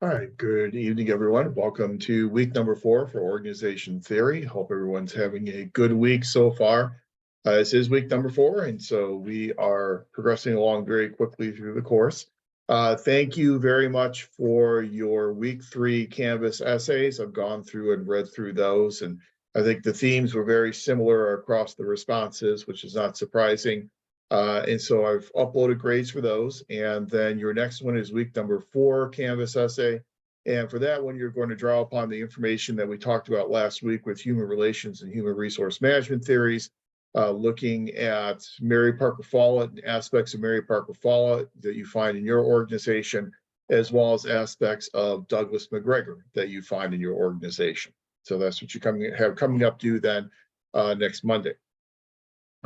All right, good evening, everyone. Welcome to week number 4 for organization theory. Hope everyone's having a good week so far. This is week number 4, and so we are progressing along very quickly through the course. Thank you very much for your week 3 Canvas essays. I've gone through and read through those, and I think the themes were very similar across the responses, which is not surprising. And so I've uploaded grades for those. And then your next one is week number 4 Canvas essay. And for that one, you're going to draw upon the information that we talked about last week with human relations and human resource management theories, looking at Mary Parker Follett and aspects of Mary Parker Follett that you find in your organization, as well as aspects of Douglas McGregor that you find in your organization. So that's what you have coming up due then next Monday.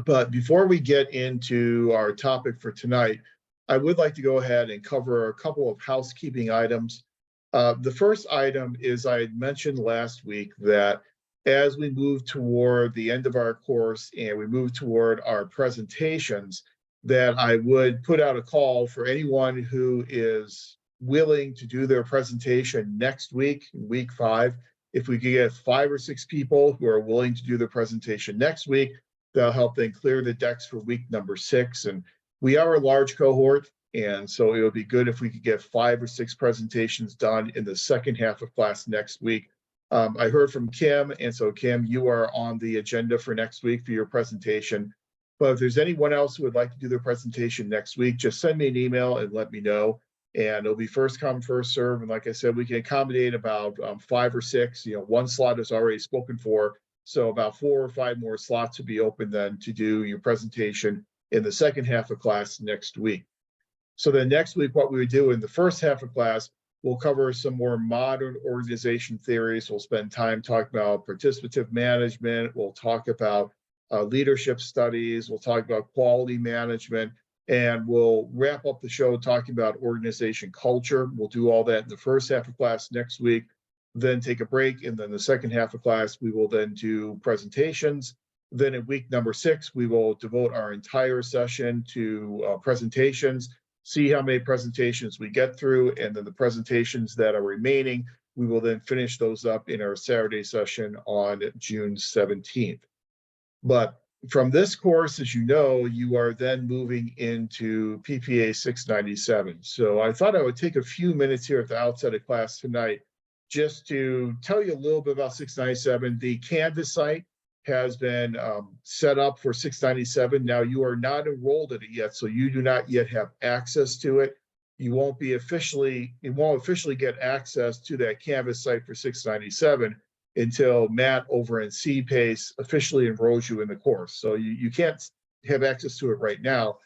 But before we get into our topic for tonight, I would like to go ahead and cover a couple of housekeeping items. The first item is I had mentioned last week that as we move toward the end of our course and we move toward our presentations, that I would put out a call for anyone who is willing to do their presentation next week, week 5. If we could get 5 or 6 people who are willing to do their presentation next week, that'll help then clear the decks for week number 6. And we are a large cohort, and so it would be good if we could get 5 or 6 presentations done in the second half of class next week. I heard from Kim, and so Kim, you are on the agenda for next week for your presentation. But if there's anyone else who would like to do their presentation next week, just send me an email and let me know. And it'll be first come, first serve. And like I said, we can accommodate about 5 or 6. One slot is already spoken for. So about 4 or 5 more slots to be open then to do your presentation in the second half of class next week. So then next week, what we would do in the first half of class, we'll cover some more modern organization theories. We'll spend time talking about participative management. We'll talk about leadership studies. We'll talk about quality management. And we'll wrap up the show talking about organization culture. We'll do all that in the first half of class next week. Then take a break, and then the second half of class, we will then do presentations. Then in week number 6, we will devote our entire session to presentations, see how many presentations we get through, and then the presentations that are remaining, we will then finish those up in our Saturday session on June 17th. But from this course, as you know, you are then moving into PPA 697. So I thought I would take a few minutes here at the outset of class tonight just to tell you a little bit about 697. The Canvas site has been set up for 697. Now, you are not enrolled in it yet, so you do not yet have access to it. You won't officially get access to that Canvas site for 697 until Matt over in CPACE officially enrolls you in the course. So you can't have access to it right now,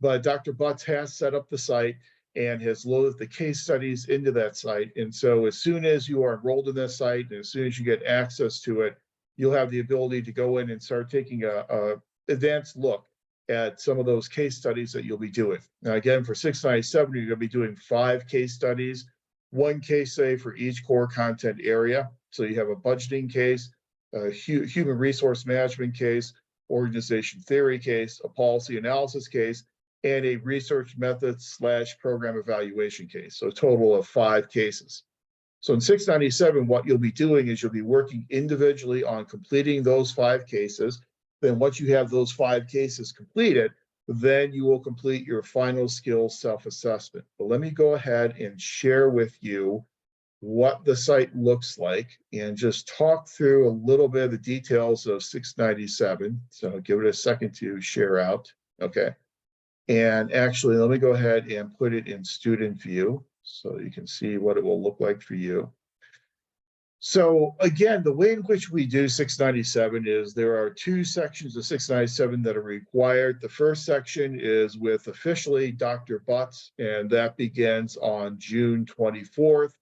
but Dr. Butts has set up the site and has loaded the case studies into that site. And so as soon as you are enrolled in this site, and as soon as you get access to it, you'll have the ability to go in and start taking a advanced look at some of those case studies that you'll be doing. Now, again, for 697, you're gonna be doing 5 case studies, 1 case study for each core content area. So you have a budgeting case, a human resource management case, organization theory case, a policy analysis case, and a research methods / program evaluation case. So a total of 5 cases. So in 697, what you'll be doing is you'll be working individually on completing those 5 cases. Then once you have those 5 cases completed, then you will complete your final skills self-assessment. But let me go ahead and share with you what the site looks like and just talk through a little bit of the details of 697. So I'll give it a second to share out. Okay. And actually, let me go ahead and put it in student view so you can see what it will look like for you. So again, the way in which we do 697 is there are 2 sections of 697 that are required. The first section is with officially Dr. Butts, and that begins on June 24th.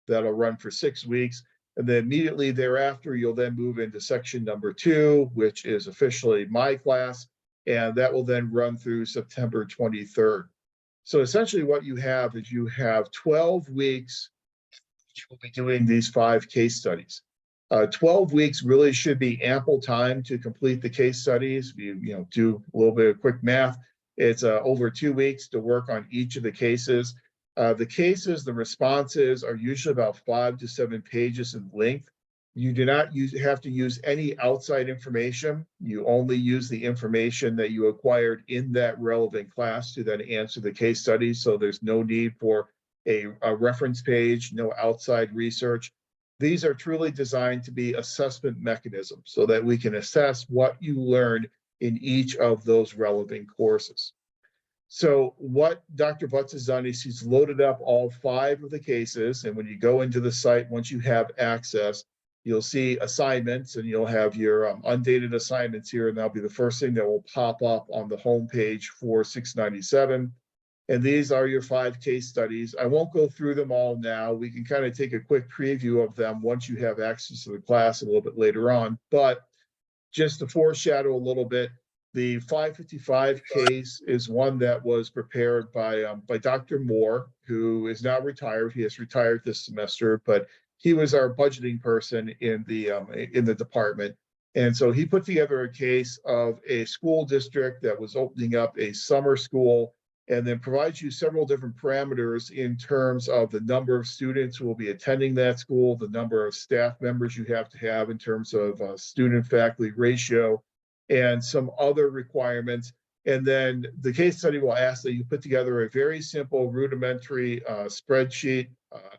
That'll run for 6 weeks. And then immediately thereafter, you'll then move into section number 2, which is officially my class. And that will then run through September 23rd. So essentially what you have is you have 12 weeks, which will be doing these 5 case studies. 12 weeks really should be ample time to complete the case studies. You do a little bit of quick math. It's over 2 weeks to work on each of the cases. The cases, the responses are usually about 5 to 7 pages in length. You do not have to use any outside information. You only use the information that you acquired in that relevant class to then answer the case study. So there's no need for a reference page, no outside research. These are truly designed to be assessment mechanisms so that we can assess what you learned in each of those relevant courses. So what Dr. Butts has done is he's loaded up all 5 of the cases. And when you go into the site, once you have access, you'll see assignments and you'll have your undated assignments here. And that'll be the first thing that will pop up on the homepage for 697. And these are your 5 case studies. I won't go through them all now. We can kind of take a quick preview of them once you have access to the class a little bit later on. But just to foreshadow a little bit, the 555 case is one that was prepared by Dr. Moore, who is now retired. He has retired this semester, but he was our budgeting person in the department. And so he put together a case of a school district that was opening up a summer school and then provides you several different parameters in terms of the number of students who will be attending that school, the number of staff members you have to have in terms of student-faculty ratio, and some other requirements. And then the case study will ask that you put together a very simple rudimentary spreadsheet,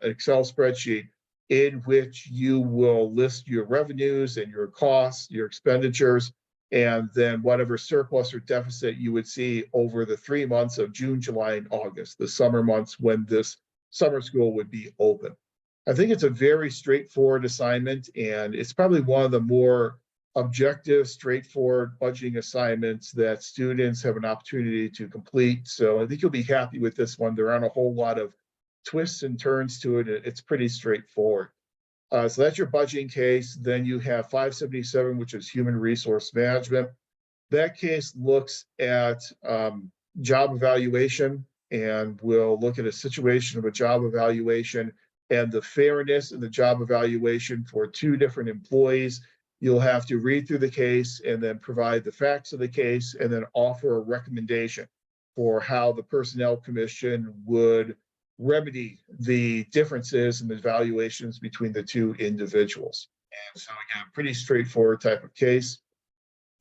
Excel spreadsheet, in which you will list your revenues and your costs, your expenditures, and then whatever surplus or deficit you would see over the 3 months of June, July, and August, the summer months when this summer school would be open. I think it's a very straightforward assignment, and it's probably one of the more objective, straightforward budgeting assignments that students have an opportunity to complete. So I think you'll be happy with this one. There aren't a whole lot of twists and turns to it. It's pretty straightforward. So that's your budgeting case. Then you have 577, which is human resource management. That case looks at job evaluation, and we'll look at a situation of a job evaluation and the fairness in the job evaluation for 2 different employees. You'll have to read through the case and then provide the facts of the case and then offer a recommendation for how the Personnel Commission would remedy the differences in the valuations between the 2 individuals. And so again, pretty straightforward type of case.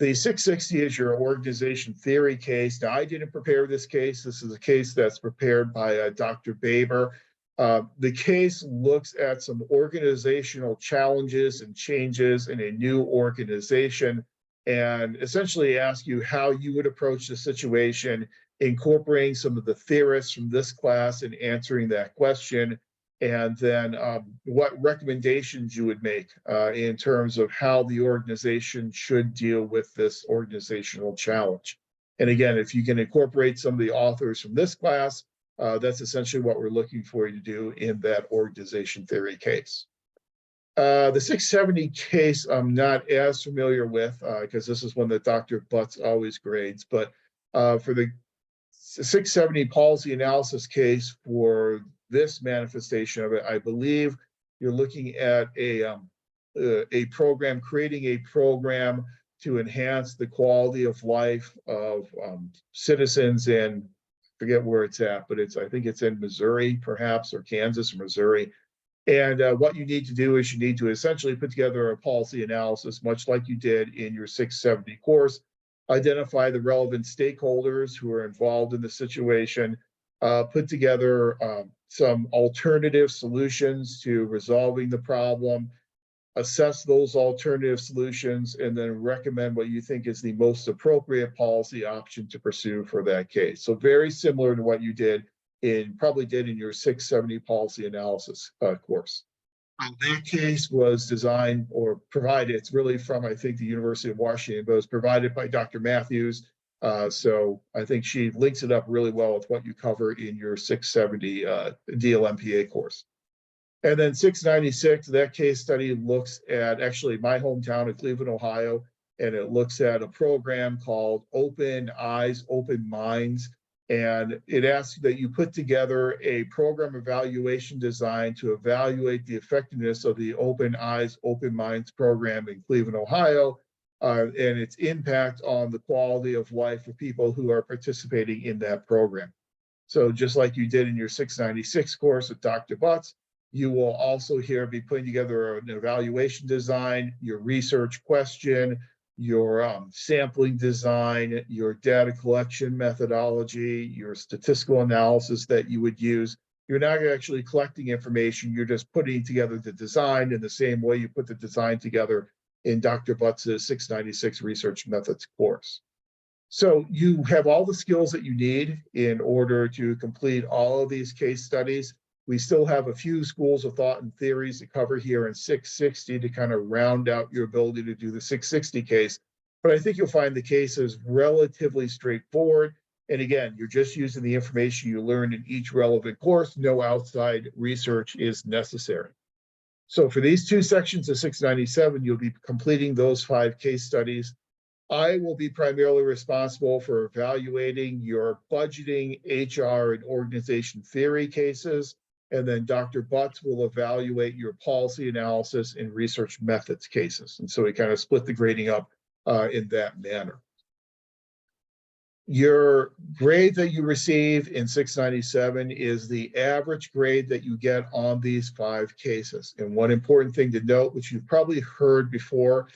The 660 is your organization theory case. Now, I didn't prepare this case. This is a case that's prepared by Dr. Baber. The case looks at some organizational challenges and changes in a new organization and essentially asks you how you would approach the situation, incorporating some of the theorists from this class and answering that question, and then what recommendations you would make in terms of how the organization should deal with this organizational challenge. And again, if you can incorporate some of the authors from this class, that's essentially what we're looking for you to do in that organization theory case. The 670 case I'm not as familiar with because this is one that Dr. Butts always grades, but for the 670 policy analysis case for this manifestation of it, I believe you're looking at a program, creating a program to enhance the quality of life of citizens in, forget where it's at, but I think it's in Missouri, perhaps, or Kansas or Missouri. And what you need to do is you need to essentially put together a policy analysis, much like you did in your 670 course, identify the relevant stakeholders who are involved in the situation, put together some alternative solutions to resolving the problem, assess those alternative solutions, and then recommend what you think is the most appropriate policy option to pursue for that case. So very similar to what you probably did in your 670 policy analysis course. That case was designed or provided, it's really from, I think, the University of Washington, but it was provided by Dr. Matthews. So I think she links it up really well with what you cover in your 670 DLMPA course. And then 696, that case study looks at actually my hometown of Cleveland, Ohio, and it looks at a program called Open Eyes, Open Minds. And it asks that you put together a program evaluation design to evaluate the effectiveness of the Open Eyes, Open Minds program in Cleveland, Ohio, and its impact on the quality of life of people who are participating in that program. So just like you did in your 696 course with Dr. Butts, you will also here be putting together an evaluation design, your research question, your sampling design, your data collection methodology, your statistical analysis that you would use. You're not actually collecting information, you're just putting together the design in the same way you put the design together in Dr. Butts' 696 research methods course. So you have all the skills that you need in order to complete all of these case studies. We still have a few schools of thought and theories to cover here in 660 to kind of round out your ability to do the 660 case. But I think you'll find the cases relatively straightforward. And again, you're just using the information you learned in each relevant course. No outside research is necessary. So for these two sections of 697, you'll be completing those 5 case studies. I will be primarily responsible for evaluating your budgeting, HR, and organization theory cases. And then Dr. Butts will evaluate your policy analysis and research methods cases. And so we kind of split the grading up in that manner. Your grade that you receive in 697 is the average grade that you get on these 5 cases. And one important thing to note, which you've probably heard before,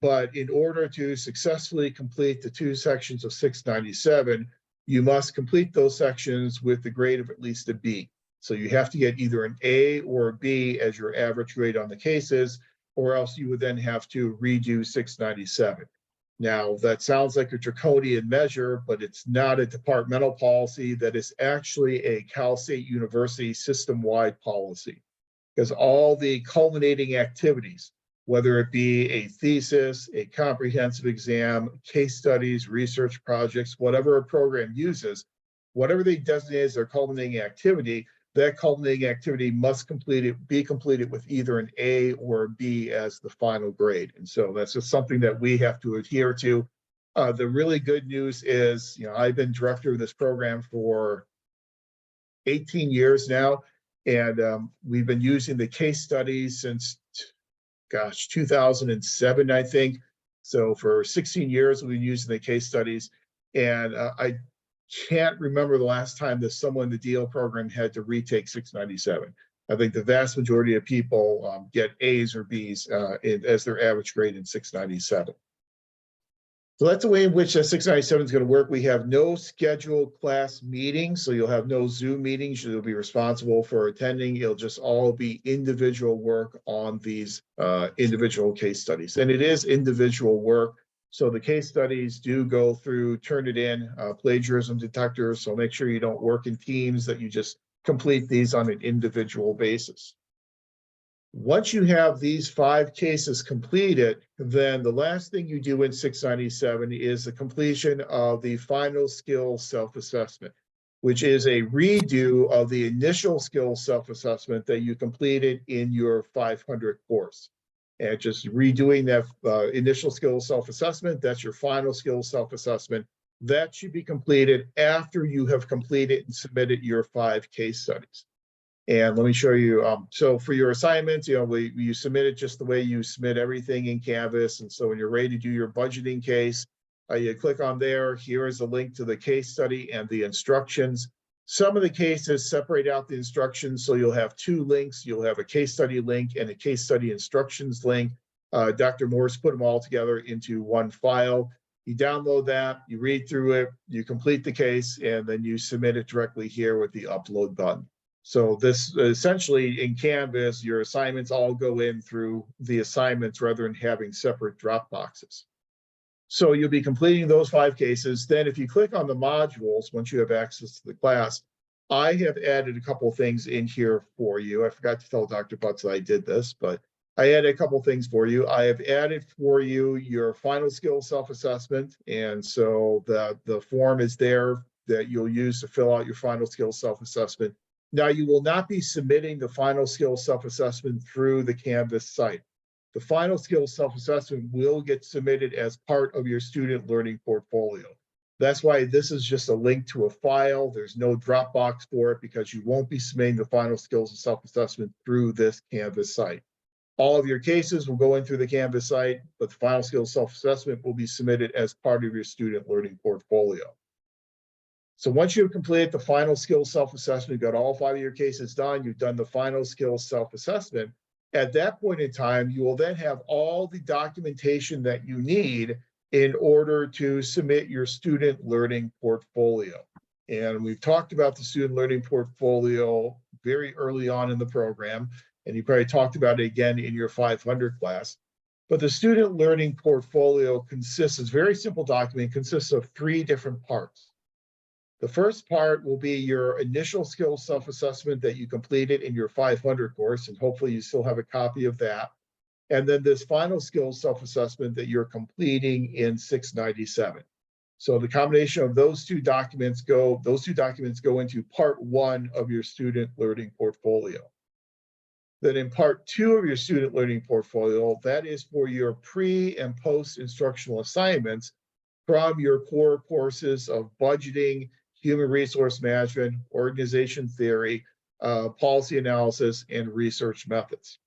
but in order to successfully complete the 2 sections of 697, you must complete those sections with the grade of at least a B. So you have to get either an A or a B as your average grade on the cases, or else you would then have to redo 697. Now, that sounds like a draconian measure, but it's not a departmental policy. That is actually a Cal State University system-wide policy, because all the culminating activities, whether it be a thesis, a comprehensive exam, case studies, research projects, whatever a program uses, whatever they designate as their culminating activity, that culminating activity must be completed with either an A or a B as the final grade. And so that's just something that we have to adhere to. The really good news is, I've been director of this program for 18 years now, and we've been using the case studies since 2007, I think. So for 16 years, we've been using the case studies. And I can't remember the last time that someone in the DL program had to retake 697. I think the vast majority of people get A's or B's as their average grade in 697. So that's the way in which 697 is going to work. We have no scheduled class meetings, so you'll have no Zoom meetings you'll be responsible for attending. It'll just all be individual work on these individual case studies. And it is individual work. So the case studies do go through Turnitin plagiarism detectors. So make sure you don't work in teams, that you just complete these on an individual basis. Once you have these 5 cases completed, then the last thing you do in 697 is the completion of the final skill self-assessment, which is a redo of the initial skill self-assessment that you completed in your 500 course. And just redoing that initial skill self-assessment, that's your final skill self-assessment. That should be completed after you have completed and submitted your 5 case studies. And let me show you, so for your assignments, you submit it just the way you submit everything in Canvas. And so when you're ready to do your budgeting case, you click on there. Here is a link to the case study and the instructions. Some of the cases separate out the instructions, so you'll have 2 links. You'll have a case study link and a case study instructions link. Dr. Morse put them all together into one file. You download that, you read through it, you complete the case, and then you submit it directly here with the upload button. So this essentially in Canvas, your assignments all go in through the assignments rather than having separate drop boxes. So you'll be completing those 5 cases. Then if you click on the modules, once you have access to the class, I have added a couple of things in here for you. I forgot to tell Dr. Butts that I did this, but I added a couple of things for you. I have added for you your final skill self-assessment. And so the form is there that you'll use to fill out your final skill self-assessment. Now, you will not be submitting the final skill self-assessment through the Canvas site. The final skill self-assessment will get submitted as part of your student learning portfolio. That's why this is just a link to a file. There's no Dropbox for it, because you won't be submitting the final skills self-assessment through this Canvas site. All of your cases will go in through the Canvas site, but the final skills self-assessment will be submitted as part of your student learning portfolio. So once you've completed the final skills self-assessment, you've got all 5 of your cases done, you've done the final skills self-assessment. At that point in time, you will then have all the documentation that you need in order to submit your student learning portfolio. And we've talked about the student learning portfolio very early on in the program, and you probably talked about it again in your 500 class. But the student learning portfolio consists, it's a very simple document, consists of 3 different parts. The first part will be your initial skills self-assessment that you completed in your 500 course, and hopefully you still have a copy of that. And then this final skills self-assessment that you're completing in 697. So the combination of those two documents go into part 1 of your student learning portfolio. Then in part 2 of your student learning portfolio, that is for your pre and post instructional assignments from your core courses of budgeting, human resource management, organization theory, policy analysis, and research methods.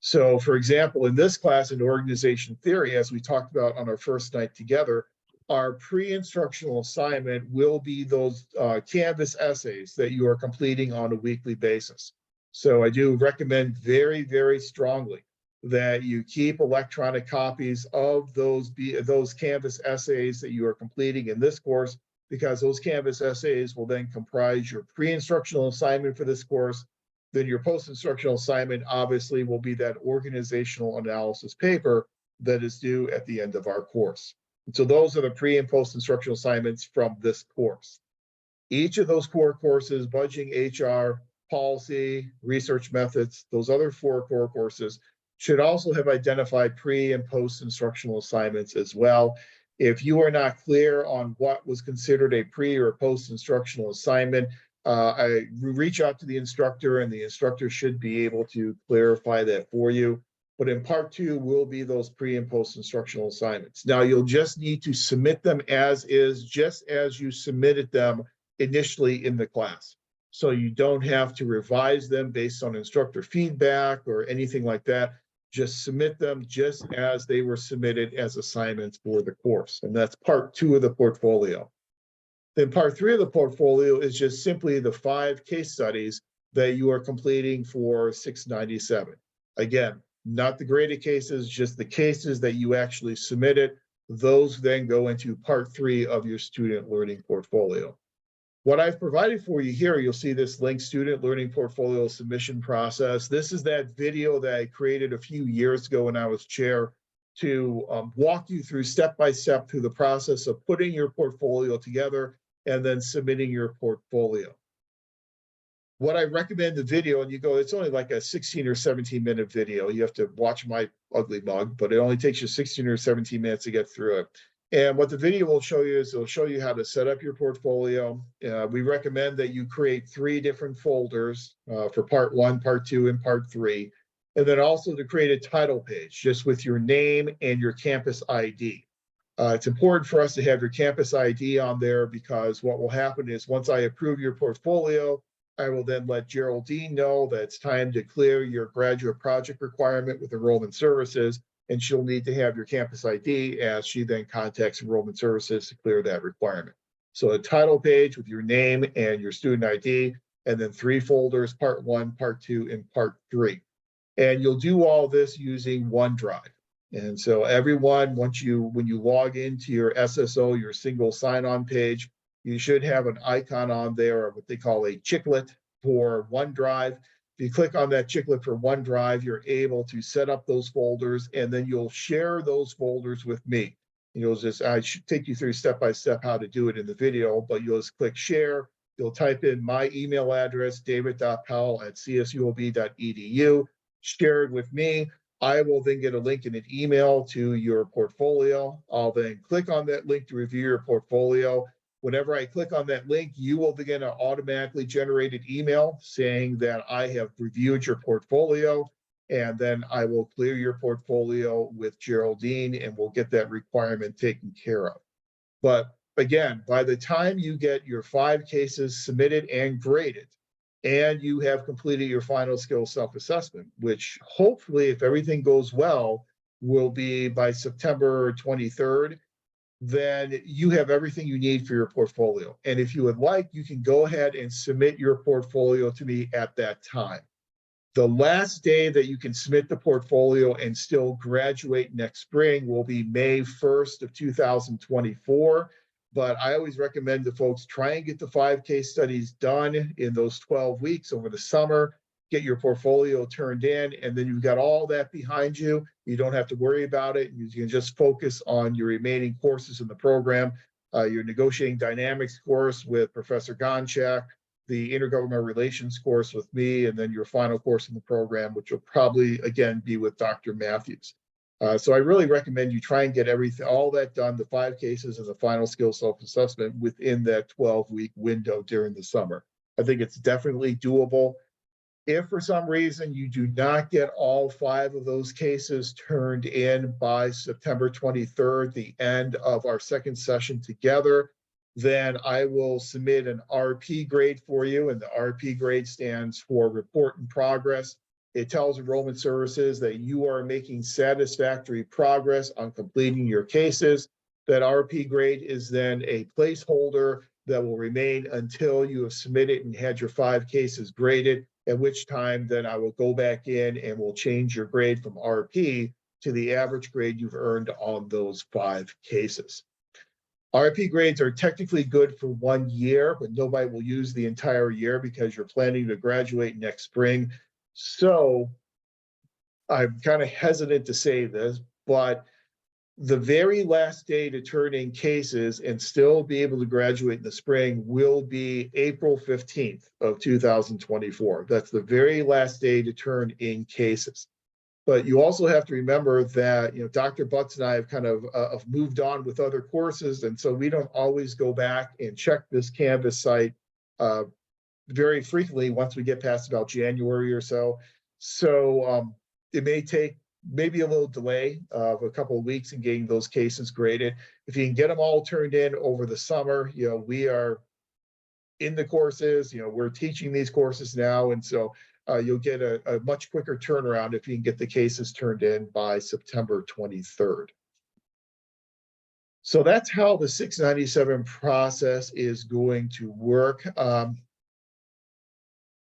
So for example, in this class in organization theory, as we talked about on our first night together, our pre-instructional assignment will be those Canvas essays that you are completing on a weekly basis. So I do recommend very, very strongly that you keep electronic copies of those Canvas essays that you are completing in this course, because those Canvas essays will then comprise your pre-instructional assignment for this course. Then your post-instructional assignment obviously will be that organizational analysis paper that is due at the end of our course. And so those are the pre and post-instructional assignments from this course. Each of those core courses, budgeting, HR, policy, research methods, those other 4 core courses should also have identified pre and post-instructional assignments as well. If you are not clear on what was considered a pre or post-instructional assignment, I reach out to the instructor, and the instructor should be able to clarify that for you. But in part 2 will be those pre and post-instructional assignments. Now you'll just need to submit them as is, just as you submitted them initially in the class. So you don't have to revise them based on instructor feedback or anything like that. Just submit them just as they were submitted as assignments for the course. And that's part 2 of the portfolio. Then part 3 of the portfolio is just simply the 5 case studies that you are completing for 697. Again, not the graded cases, just the cases that you actually submitted. Those then go into part 3 of your student learning portfolio. What I've provided for you here, you'll see this link, student learning portfolio submission process. This is that video that I created a few years ago when I was chair to walk you through step-by-step through the process of putting your portfolio together and then submitting your portfolio. What I recommend the video, and you go, it's only like a 16 or 17-minute video. You have to watch my ugly mug, but it only takes you 16 or 17 minutes to get through it. And what the video will show you is it'll show you how to set up your portfolio. We recommend that you create 3 different folders for part 1, part 2, and part 3. And then also to create a title page just with your name and your campus ID. It's important for us to have your campus ID on there, because what will happen is once I approve your portfolio, I will then let Geraldine know that it's time to clear your graduate project requirement with Enrollment Services, and she'll need to have your campus ID as she then contacts Enrollment Services to clear that requirement. So a title page with your name and your student ID, and then 3 folders, part 1, part 2, and part 3. And you'll do all this using OneDrive. And so everyone, when you log into your SSO, your single sign-on page, you should have an icon on there of what they call a chiclet for OneDrive. If you click on that chiclet for OneDrive, you're able to set up those folders, and then you'll share those folders with me. I should take you through step-by-step how to do it in the video, but you'll just click share. You'll type in my email address, david.powell@csuob.edu, share it with me. I will then get a link in an email to your portfolio. I'll then click on that link to review your portfolio. Whenever I click on that link, you will begin an automatically generated email saying that I have reviewed your portfolio, and then I will clear your portfolio with Geraldine, and we'll get that requirement taken care of. But again, by the time you get your 5 cases submitted and graded, and you have completed your final skill self-assessment, which hopefully, if everything goes well, will be by September 23rd, then you have everything you need for your portfolio. And if you would like, you can go ahead and submit your portfolio to me at that time. The last day that you can submit the portfolio and still graduate next spring will be May 1st of 2024. But I always recommend to folks try and get the 5 case studies done in those 12 weeks over the summer, get your portfolio turned in, and then you've got all that behind you. You don't have to worry about it. You can just focus on your remaining courses in the program, your negotiating dynamics course with Professor Gonchak, the intergovernmental relations course with me, and then your final course in the program, which will probably again be with Dr. Matthews. So I really recommend you try and get everything, all that done, the 5 cases and the final skill self-assessment within that 12-week window during the summer. I think it's definitely doable. If for some reason you do not get all 5 of those cases turned in by September 23rd, the end of our second session together, then I will submit an RP grade for you, and the RP grade stands for Report in Progress. It tells Enrollment Services that you are making satisfactory progress on completing your cases. That RP grade is then a placeholder that will remain until you have submitted and had your 5 cases graded, at which time then I will go back in and will change your grade from RP to the average grade you've earned on those 5 cases. RP grades are technically good for 1 year, but nobody will use the entire year because you're planning to graduate next spring. So I'm kind of hesitant to say this, but the very last day to turn in cases and still be able to graduate in the spring will be April 15th of 2024. That's the very last day to turn in cases. But you also have to remember that, Dr. Butts and I have kind of moved on with other courses. And so we don't always go back and check this Canvas site very frequently once we get past about January or so. So it may take maybe a little delay of a couple of weeks in getting those cases graded. If you can get them all turned in over the summer, we are in the courses, we're teaching these courses now. And so you'll get a much quicker turnaround if you can get the cases turned in by September 23rd. So that's how the 697 process is going to work.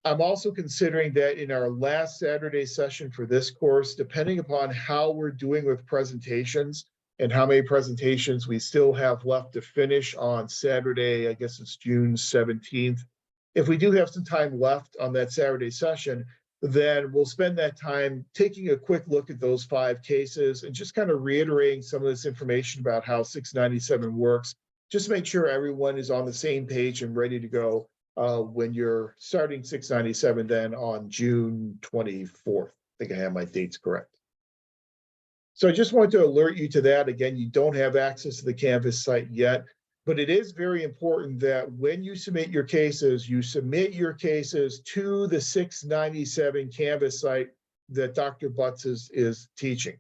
I'm also considering that in our last Saturday session for this course, depending upon how we're doing with presentations and how many presentations we still have left to finish on Saturday, I guess it's June 17th. If we do have some time left on that Saturday session, then we'll spend that time taking a quick look at those 5 cases and just kind of reiterating some of this information about how 697 works, just to make sure everyone is on the same page and ready to go when you're starting 697 then on June 24th. I think I have my dates correct. So I just wanted to alert you to that. Again, you don't have access to the Canvas site yet, but it is very important that when you submit your cases to the 697 Canvas site that Dr. Butts is teaching.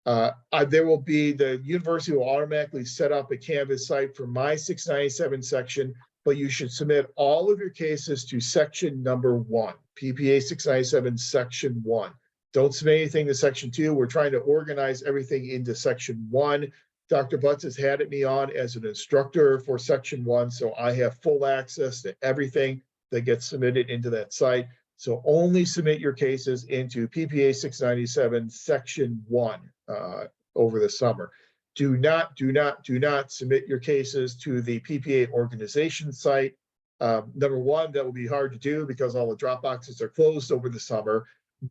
There will be, the university will automatically set up a Canvas site for my 697 section, but you should submit all of your cases to section number 1, PPA 697 section 1. Don't submit anything to section 2. We're trying to organize everything into section 1. Dr. Butts has had me on as an instructor for section 1, so I have full access to everything that gets submitted into that site. So only submit your cases into PPA 697 section 1 over the summer. Do not submit your cases to the PPA organization site. Number one, that will be hard to do because all the drop boxes are closed over the summer.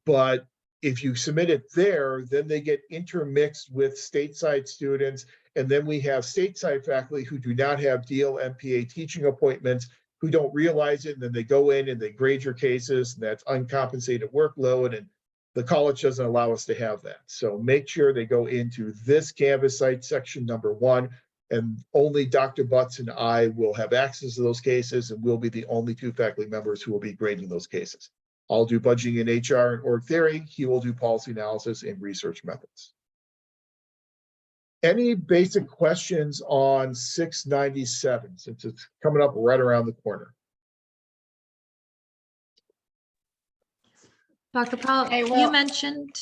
But if you submit it there, then they get intermixed with stateside students. And then we have stateside faculty who do not have DLMPA teaching appointments, who don't realize it. And then they go in and they grade your cases, and that's uncompensated workload. And the college doesn't allow us to have that. So make sure they go into this Canvas site, section number 1, and only Dr. Butts and I will have access to those cases, and we'll be the only 2 faculty members who will be grading those cases. I'll do budgeting and HR and org theory. He will do policy analysis and research methods. Any basic questions on 697, since it's coming up right around the corner? Dr. Powell, you mentioned,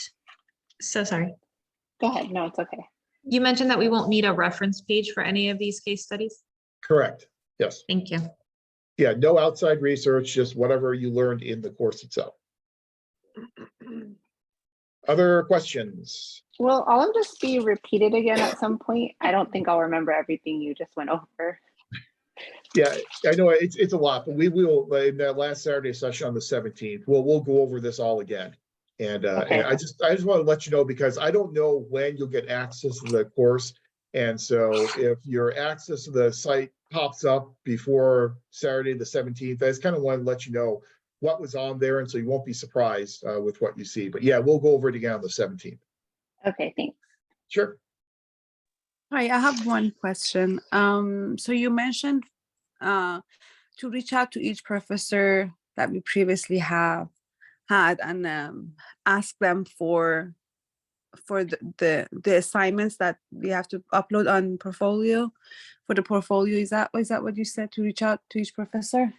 so sorry. Go ahead. No, it's okay. You mentioned that we won't need a reference page for any of these case studies. Correct. Yes. Thank you. Yeah, no outside research, just whatever you learned in the course itself. Other questions? Will all of this be repeated again at some point? I don't think I'll remember everything you just went over. Yeah, I know it's a lot, but we will, in that last Saturday session on the 17th, we'll go over this all again. And, Okay. and I just want to let you know, because I don't know when you'll get access to the course. And so if your access to the site pops up before Saturday, the 17th, I just kind of want to let you know what was on there. And so you won't be surprised with what you see. But yeah, we'll go over it again on the 17th. Okay, thanks. Sure. Hi, I have one question. So you mentioned to reach out to each professor that we previously have had and ask them for the assignments that we have to upload on portfolio for the portfolio. Is that what you said, to reach out to each professor?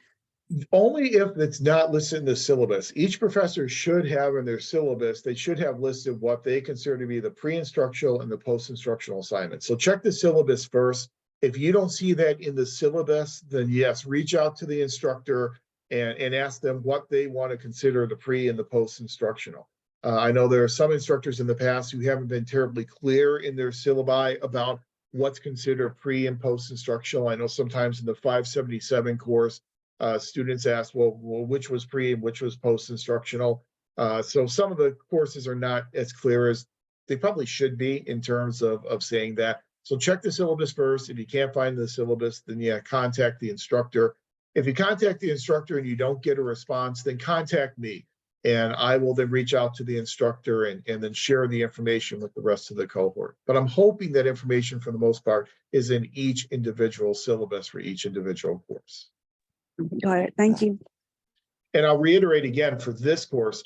Only if it's not listed in the syllabus. Each professor should have in their syllabus, they should have listed what they consider to be the pre-instructional and the post-instructional assignments. So check the syllabus first. If you don't see that in the syllabus, then yes, reach out to the instructor and ask them what they want to consider the pre and the post-instructional. I know there are some instructors in the past who haven't been terribly clear in their syllabi about what's considered pre and post-instructional. I know sometimes in the 577 course, students asked, well, which was pre and which was post-instructional. So some of the courses are not as clear as they probably should be in terms of saying that. So check the syllabus first. If you can't find the syllabus, then yeah, contact the instructor. If you contact the instructor and you don't get a response, then contact me. And I will then reach out to the instructor and then share the information with the rest of the cohort. But I'm hoping that information, for the most part, is in each individual syllabus for each individual course. Got it. Thank you. And I'll reiterate again, for this course,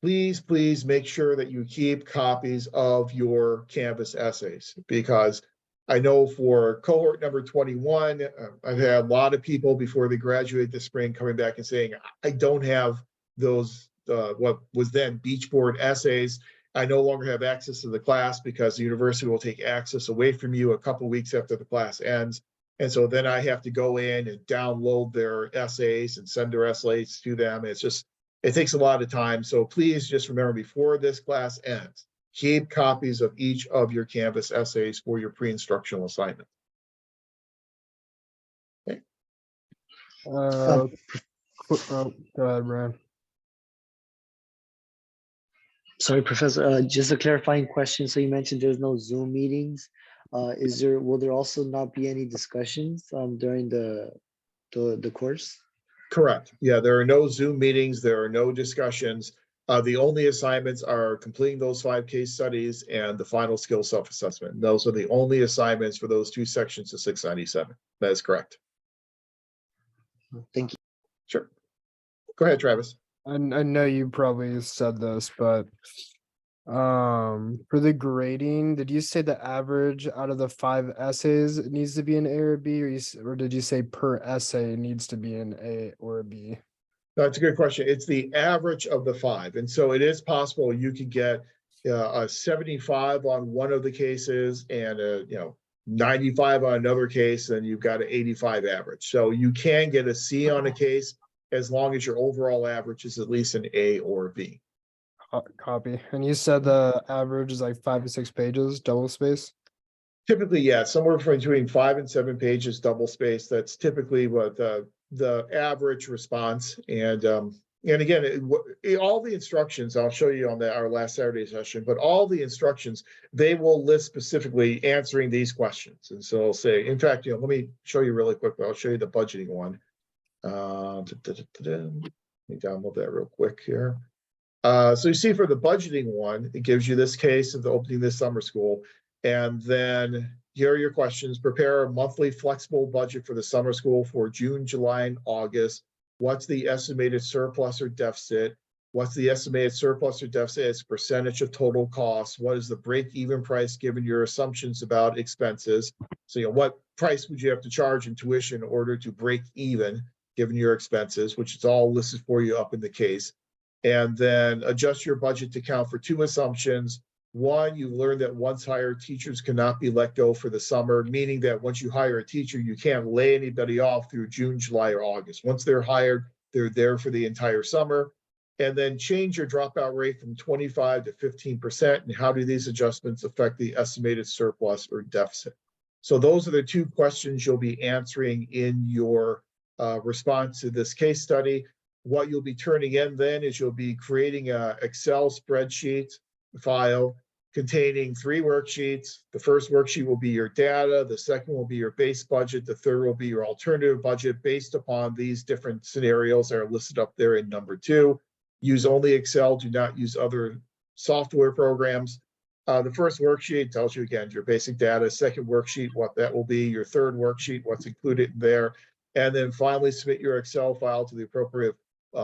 please make sure that you keep copies of your Canvas essays, because I know for cohort number 21, I've had a lot of people before they graduate this spring coming back and saying, I don't have those, what was then beach board essays. I no longer have access to the class because the university will take access away from you a couple weeks after the class ends. And so then I have to go in and download their essays and send their essays to them. It's just, it takes a lot of time. So please just remember, before this class ends, keep copies of each of your Canvas essays for your pre-instructional assignment. Okay. Go ahead, Brian. Sorry, Professor, just a clarifying question. So you mentioned there's no Zoom meetings. Will there also not be any discussions during the course? Correct. Yeah, there are no Zoom meetings. There are no discussions. The only assignments are completing those 5 case studies and the final skill self-assessment. Those are the only assignments for those 2 sections of 697. That is correct. Thank you. Sure. Go ahead, Travis. I know you probably said this, but for the grading, did you say the average out of the 5 essays needs to be an A or B, or did you say per essay needs to be an A or a B? That's a good question. It's the average of the 5. And so it is possible you could get a 75 on one of the cases and a 95 on another case, and you've got an 85 average. So you can get a C on a case as long as your overall average is at least an A or a B. Copy. And you said the average is like 5 to 6 pages, double space? Typically, yeah, somewhere between 5 and 7 pages, double space. That's typically what the average response. And again, all the instructions, I'll show you on our last Saturday session, but all the instructions, they will list specifically answering these questions. And so I'll say, in fact, let me show you really quick. I'll show you the budgeting one. Let me download that real quick here. So you see, for the budgeting one, it gives you this case of the opening this summer school. And then here are your questions. Prepare a monthly flexible budget for the summer school for June, July, and August. What's the estimated surplus or deficit? What's the estimated surplus or deficit as a percentage of total costs? What is the break-even price given your assumptions about expenses? So, what price would you have to charge in tuition in order to break even given your expenses, which is all listed for you up in the case. And then adjust your budget to account for 2 assumptions. One, you've learned that once hired teachers cannot be let go for the summer, meaning that once you hire a teacher, you can't lay anybody off through June, July, or August. Once they're hired, they're there for the entire summer. And then change your dropout rate from 25 to 15%. And how do these adjustments affect the estimated surplus or deficit? So those are the two questions you'll be answering in your response to this case study. What you'll be turning in then is you'll be creating an Excel spreadsheet file containing 3 worksheets. The first worksheet will be your data. The second will be your base budget. The third will be your alternative budget based upon these different scenarios that are listed up there in number 2. Use only Excel, do not use other software programs. The first worksheet tells you again your basic data. Second worksheet, what that will be. Your third worksheet, what's included in there. And then finally submit your Excel file to the appropriate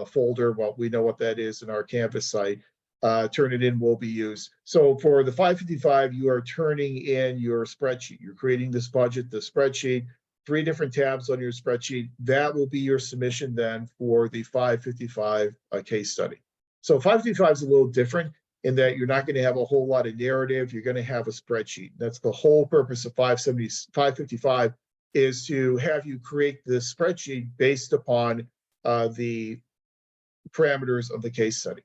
folder. Well, we know what that is in our Canvas site. Turn it in will be used. So for the 555, you are turning in your spreadsheet. You're creating this budget, the spreadsheet, 3 different tabs on your spreadsheet. That will be your submission then for the 555 case study. So 555 is a little different in that you're not going to have a whole lot of narrative. You're going to have a spreadsheet. That's the whole purpose of 555 is to have you create this spreadsheet based upon the parameters of the case study.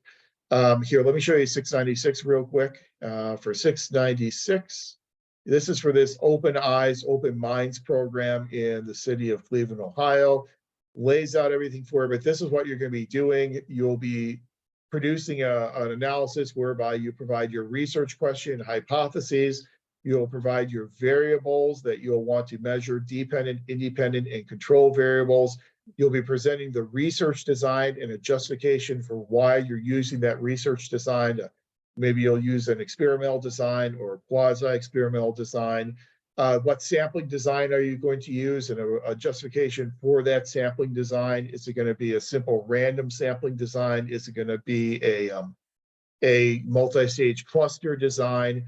Here, let me show you 696 real quick. For 696, this is for this Open Eyes, Open Minds program in the city of Cleveland, Ohio. Lays out everything for you, but this is what you're going to be doing. You'll be producing an analysis whereby you provide your research question, hypotheses. You'll provide your variables that you'll want to measure, dependent, independent, and control variables. You'll be presenting the research design and a justification for why you're using that research design. Maybe you'll use an experimental design or quasi-experimental design. What sampling design are you going to use, and a justification for that sampling design? Is it going to be a simple random sampling design? Is it going to be a multi-stage cluster design?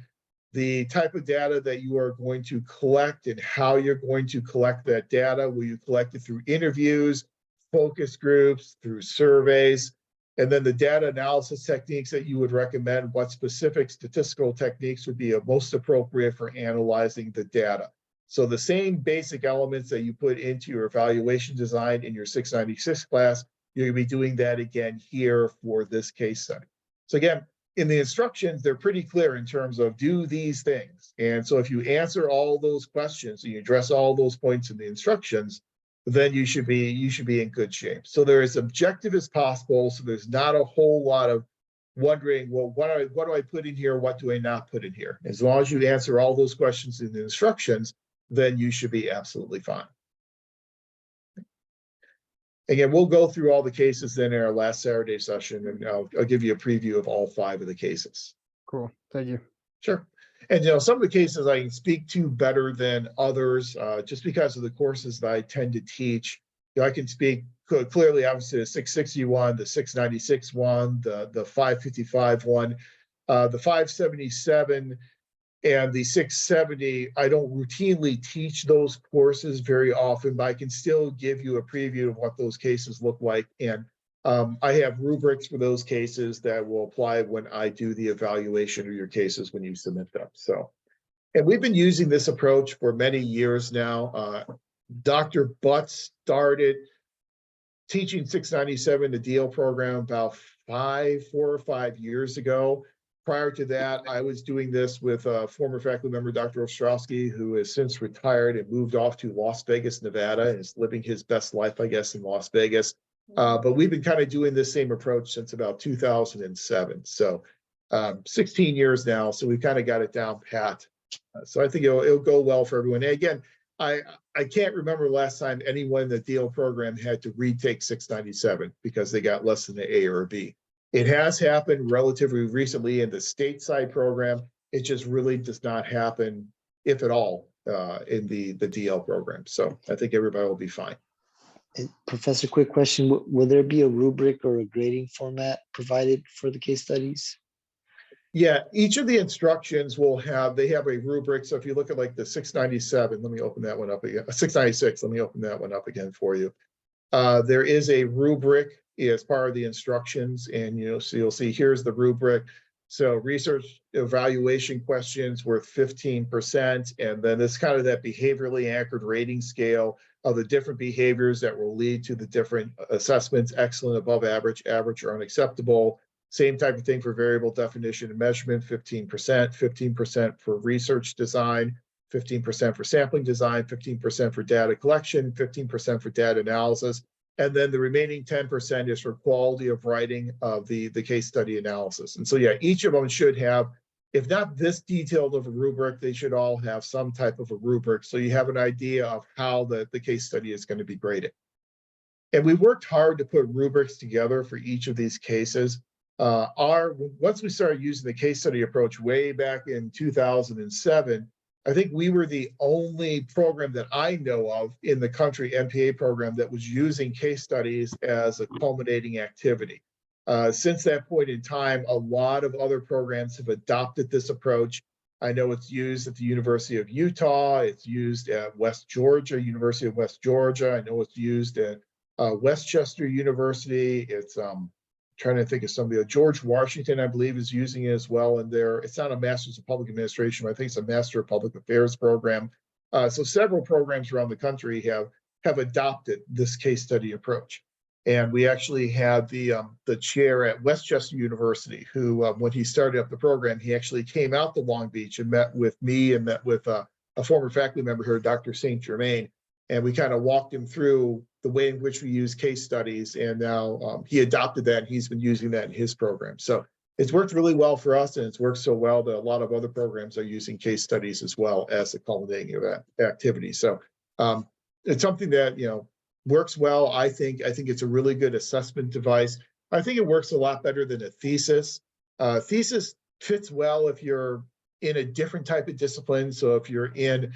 The type of data that you are going to collect and how you're going to collect that data. Will you collect it through interviews, focus groups, through surveys? And then the data analysis techniques that you would recommend, what specific statistical techniques would be most appropriate for analyzing the data. So the same basic elements that you put into your evaluation design in your 696 class, you're gonna be doing that again here for this case study. So again, in the instructions, they're pretty clear in terms of do these things. And so if you answer all those questions and you address all those points in the instructions, then you should be in good shape. So they're as objective as possible. So there's not a whole lot of wondering, well, what do I put in here? What do I not put in here? As long as you answer all those questions in the instructions, then you should be absolutely fine. Again, we'll go through all the cases then in our last Saturday session, and I'll give you a preview of all 5 of the cases. Cool, thank you. Sure. And some of the cases I can speak to better than others, just because of the courses that I tend to teach. I can speak clearly, obviously, the 661, the 696 one, the 555 one, the 577 and the 670. I don't routinely teach those courses very often, but I can still give you a preview of what those cases look like. And I have rubrics for those cases that will apply when I do the evaluation of your cases when you submit them. So, and we've been using this approach for many years now. Dr. Butts started teaching 697, the DL program, about 4 or 5 years ago. Prior to that, I was doing this with a former faculty member, Dr. Ostrowski, who has since retired and moved off to Las Vegas, Nevada, and is living his best life, I guess, in Las Vegas. But we've been kind of doing this same approach since about 2007. So 16 years now. So we've kind of got it down pat. So I think it'll go well for everyone. And again, I can't remember last time anyone in the DL program had to retake 697 because they got less than an A or a B. It has happened relatively recently in the stateside program. It just really does not happen, if at all, in the DL program. So I think everybody will be fine. And Professor, quick question. Will there be a rubric or a grading format provided for the case studies? Yeah, each of the instructions will have a rubric. So if you look at like the 697, let me open that one up again. 696, let me open that one up again for you. There is a rubric as part of the instructions, and so you'll see here's the rubric. So research evaluation questions worth 15%. And then it's kind of that behaviorally anchored rating scale of the different behaviors that will lead to the different assessments: excellent, above average, average, or unacceptable. Same type of thing for variable definition and measurement, 15%, 15% for research design, 15% for sampling design, 15% for data collection, 15% for data analysis. And then the remaining 10% is for quality of writing of the case study analysis. And so, yeah, each of them should have, if not this detailed of a rubric, they should all have some type of a rubric, so you have an idea of how the case study is going to be graded. And we worked hard to put rubrics together for each of these cases. Once we started using the case study approach way back in 2007, I think we were the only program that I know of in the country, MPA program, that was using case studies as a culminating activity. Since that point in time, a lot of other programs have adopted this approach. I know it's used at the University of Utah. It's used at West Georgia, University of West Georgia. I know it's used at Westchester University. It's trying to think of somebody. George Washington, I believe, is using it as well. And it's not a Master's of Public Administration, but I think it's a Master of Public Affairs program. So several programs around the country have adopted this case study approach. And we actually had the chair at Westchester University, who, when he started up the program, he actually came out to Long Beach and met with me and met with a former faculty member here, Dr. St. Germain. And we kind of walked him through the way in which we use case studies. And now he adopted that, and he's been using that in his program. So it's worked really well for us, and it's worked so well that a lot of other programs are using case studies as well as a culminating activity. So it's something that, works well. I think it's a really good assessment device. I think it works a lot better than a thesis. Thesis fits well if you're in a different type of discipline. So if you're in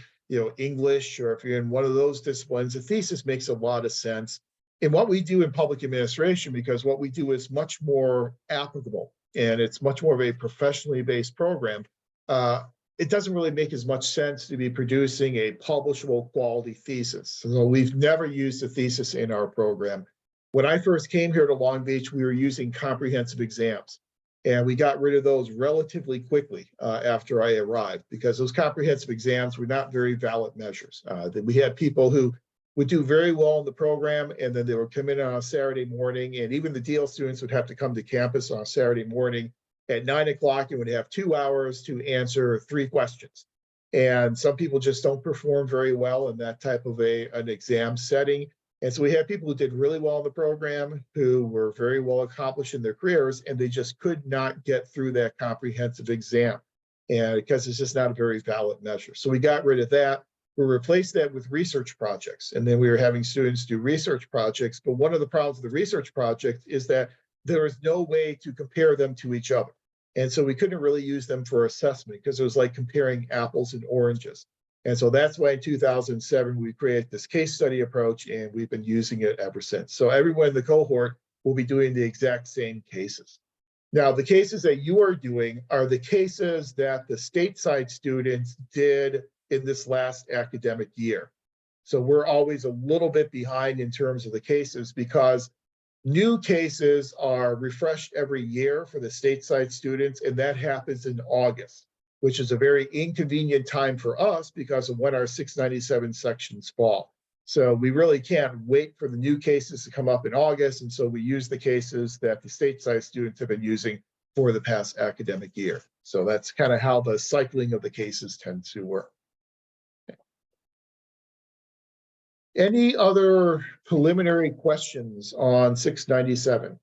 English, or if you're in one of those disciplines, a thesis makes a lot of sense. In what we do in public administration, because what we do is much more applicable and it's much more of a professionally based program, it doesn't really make as much sense to be producing a publishable quality thesis. So we've never used a thesis in our program. When I first came here to Long Beach, we were using comprehensive exams. And we got rid of those relatively quickly after I arrived, because those comprehensive exams were not very valid measures. We had people who would do very well in the program, and then they would come in on a Saturday morning, and even the DL students would have to come to campus on a Saturday morning at 9 o'clock and would have 2 hours to answer 3 questions. And some people just don't perform very well in that type of an exam setting. And so we had people who did really well in the program, who were very well accomplished in their careers, and they just could not get through that comprehensive exam, and because it's just not a very valid measure. So we got rid of that. We replaced that with research projects, and then we were having students do research projects. But one of the problems with the research project is that there is no way to compare them to each other. And so we couldn't really use them for assessment, because it was like comparing apples and oranges. And so that's why in 2007, we created this case study approach, and we've been using it ever since. So everyone in the cohort will be doing the exact same cases. Now, the cases that you are doing are the cases that the stateside students did in this last academic year. So we're always a little bit behind in terms of the cases, because new cases are refreshed every year for the stateside students, and that happens in August, which is a very inconvenient time for us because of when our 697 sections fall. So we really can't wait for the new cases to come up in August. And so we use the cases that the stateside students have been using for the past academic year. So that's kind of how the cycling of the cases tend to work. Any other preliminary questions on 697?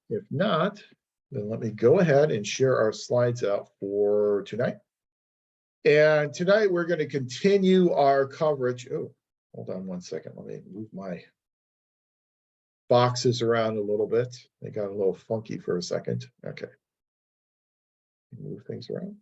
If not, then let me go ahead and share our slides out for tonight. And tonight we're going to continue our coverage. Oh, hold on one second. Let me move my boxes around a little bit. They got a little funky for a second. Okay. Move things around.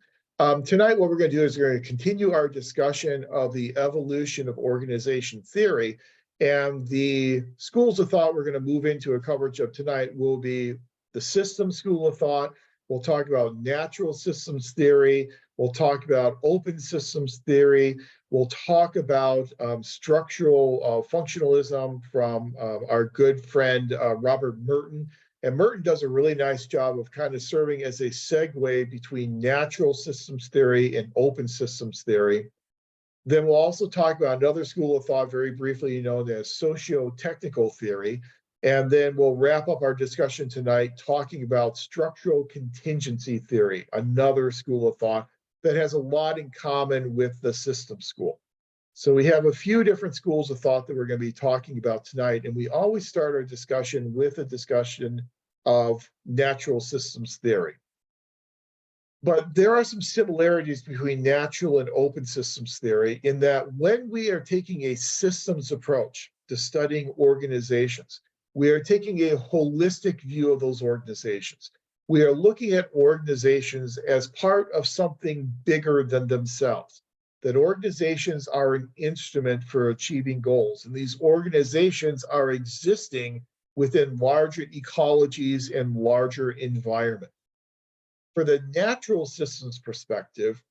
Tonight, what we're going to do is we're going to continue our discussion of the evolution of organization theory. And the schools of thought we're going to move into a coverage of tonight will be the system school of thought. We'll talk about natural systems theory. We'll talk about open systems theory. We'll talk about structural functionalism from our good friend, Robert Merton. And Merton does a really nice job of kind of serving as a segue between natural systems theory and open systems theory. Then we'll also talk about another school of thought very briefly known as socio-technical theory. And then we'll wrap up our discussion tonight talking about structural contingency theory, another school of thought that has a lot in common with the systems school. So we have a few different schools of thought that we're going to be talking about tonight. And we always start our discussion with a discussion of natural systems theory. But there are some similarities between natural and open systems theory in that when we are taking a systems approach to studying organizations, we are taking a holistic view of those organizations. We are looking at organizations as part of something bigger than themselves, that organizations are an instrument for achieving goals. And these organizations are existing within larger ecologies and larger environments. For the natural systems perspective,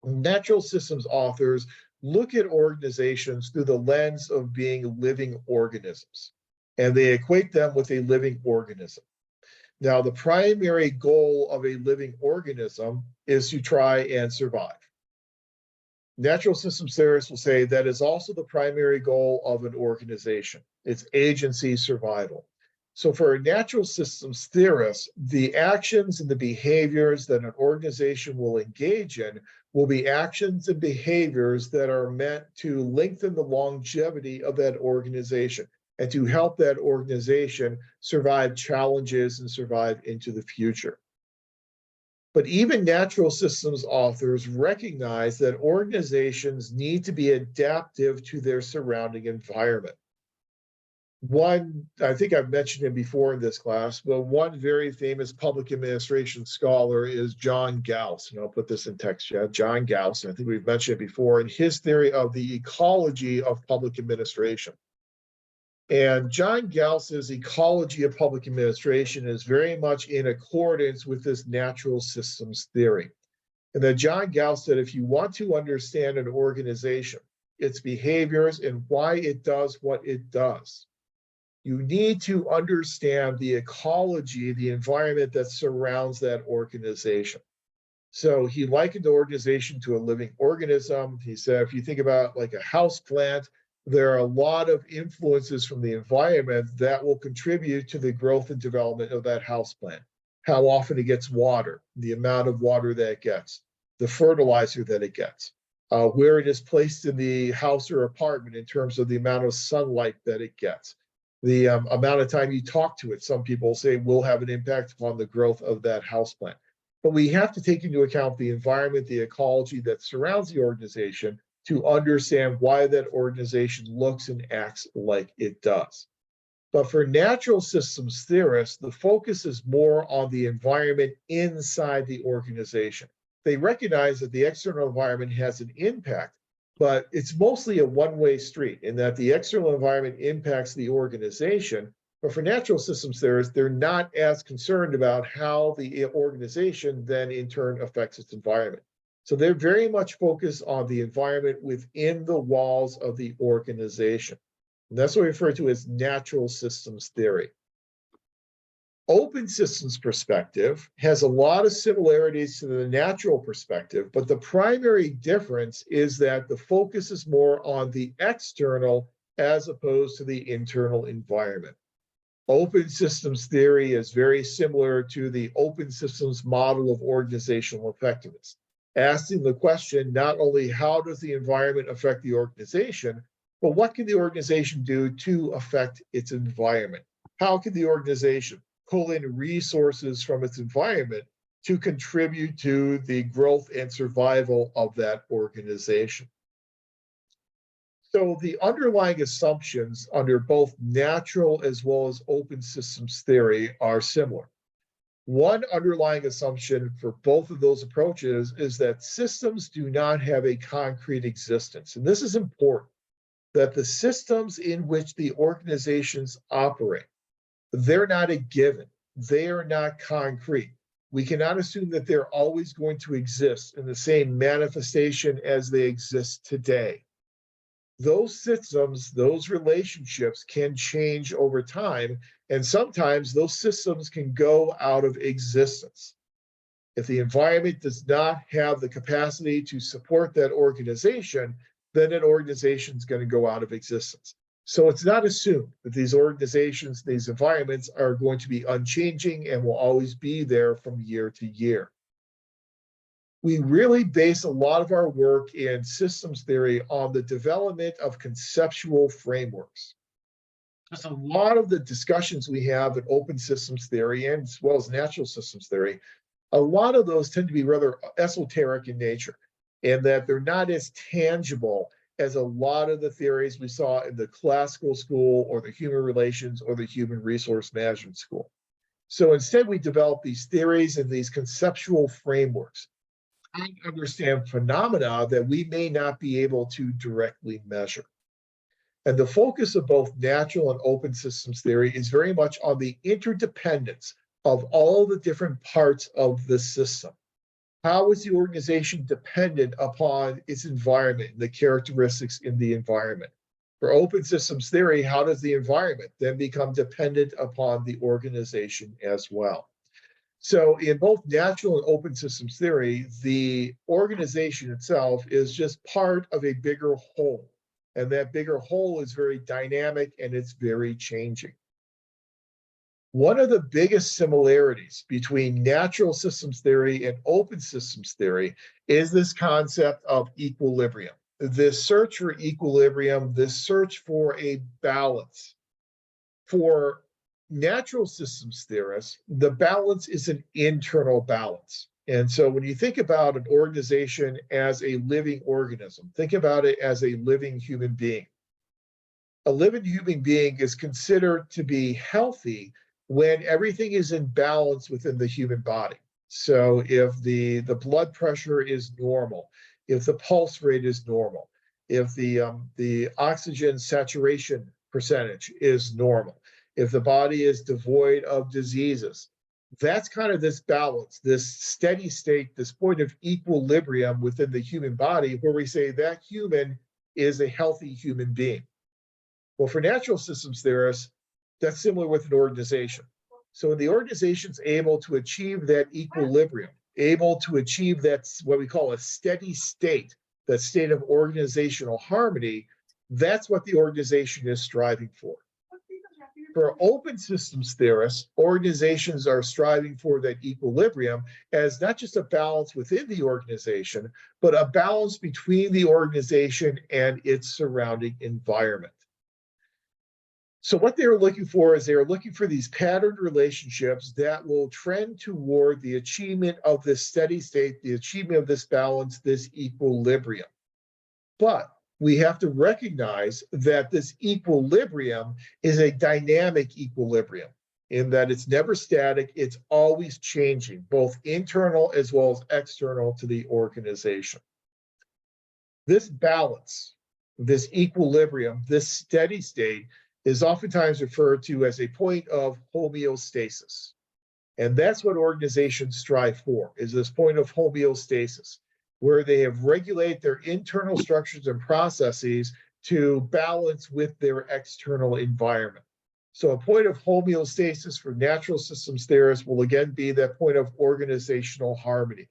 natural systems authors look at organizations through the lens of being living organisms, and they equate them with a living organism. Now, the primary goal of a living organism is to try and survive. Natural systems theorists will say that is also the primary goal of an organization. It's agency survival. So for natural systems theorists, the actions and the behaviors that an organization will engage in will be actions and behaviors that are meant to lengthen the longevity of that organization and to help that organization survive challenges and survive into the future. But even natural systems authors recognize that organizations need to be adaptive to their surrounding environment. One, I think I've mentioned him before in this class, but one very famous public administration scholar is John Gauss. And I'll put this in text chat. John Gauss, I think we've mentioned it before, in his theory of the ecology of public administration. And John Gauss's ecology of public administration is very much in accordance with this natural systems theory. And that John Gauss said, if you want to understand an organization, its behaviors and why it does what it does, you need to understand the ecology, the environment that surrounds that organization. So he likened the organization to a living organism. He said, if you think about like a house plant, there are a lot of influences from the environment that will contribute to the growth and development of that house plant. How often it gets water, the amount of water that it gets, the fertilizer that it gets, where it is placed in the house or apartment in terms of the amount of sunlight that it gets. The amount of time you talk to it, some people say, will have an impact upon the growth of that houseplant. But we have to take into account the environment, the ecology that surrounds the organization to understand why that organization looks and acts like it does. But for natural systems theorists, the focus is more on the environment inside the organization. They recognize that the external environment has an impact, but it's mostly a one-way street in that the external environment impacts the organization. But for natural systems theorists, they're not as concerned about how the organization then in turn affects its environment. So they're very much focused on the environment within the walls of the organization. And that's what we refer to as natural systems theory. Open systems perspective has a lot of similarities to the natural perspective, but the primary difference is that the focus is more on the external as opposed to the internal environment. Open systems theory is very similar to the open systems model of organizational effectiveness, asking the question not only how does the environment affect the organization, but what can the organization do to affect its environment? How can the organization pull in resources from its environment to contribute to the growth and survival of that organization? So the underlying assumptions under both natural as well as open systems theory are similar. One underlying assumption for both of those approaches is that systems do not have a concrete existence. And this is important, that the systems in which the organizations operate, they're not a given. They are not concrete. We cannot assume that they're always going to exist in the same manifestation as they exist today. those systems, those relationships can change over time. And sometimes those systems can go out of existence. If the environment does not have the capacity to support that organization, then that organization is going to go out of existence. So it's not assumed that these organizations, these environments are going to be unchanging and will always be there from year to year. We really base a lot of our work in systems theory on the development of conceptual frameworks. Because a lot of the discussions we have in open systems theory and as well as natural systems theory, a lot of those tend to be rather esoteric in nature, and that they're not as tangible as a lot of the theories we saw in the classical school or the human relations or the human resource management school. So instead, we develop these theories and these conceptual frameworks to understand phenomena that we may not be able to directly measure. And the focus of both natural and open systems theory is very much on the interdependence of all the different parts of the system. How is the organization dependent upon its environment and the characteristics in the environment? For open systems theory, how does the environment then become dependent upon the organization as well? So in both natural and open systems theory, the organization itself is just part of a bigger whole. And that bigger whole is very dynamic and it's very changing. One of the biggest similarities between natural systems theory and open systems theory is this concept of equilibrium. This search for equilibrium, this search for a balance. For natural systems theorists, the balance is an internal balance. And so when you think about an organization as a living organism, think about it as a living human being. A living human being is considered to be healthy when everything is in balance within the human body. So if the blood pressure is normal, if the pulse rate is normal, if the oxygen saturation percentage is normal, if the body is devoid of diseases, that's kind of this balance, this steady state, this point of equilibrium within the human body where we say that human is a healthy human being. Well, for natural systems theorists, that's similar with an organization. So when the organization's able to achieve that equilibrium, able to achieve that, what we call a steady state, that state of organizational harmony, that's what the organization is striving for. For open systems theorists, organizations are striving for that equilibrium as not just a balance within the organization, but a balance between the organization and its surrounding environment. So what they're looking for is they're looking for these patterned relationships that will trend toward the achievement of this steady state, the achievement of this balance, this equilibrium. But we have to recognize that this equilibrium is a dynamic equilibrium in that it's never static, it's always changing, both internal as well as external to the organization. This balance, this equilibrium, this steady state is oftentimes referred to as a point of homeostasis. And that's what organizations strive for, is this point of homeostasis, where they have regulated their internal structures and processes to balance with their external environment. So a point of homeostasis for natural systems theorists will again be that point of organizational harmony.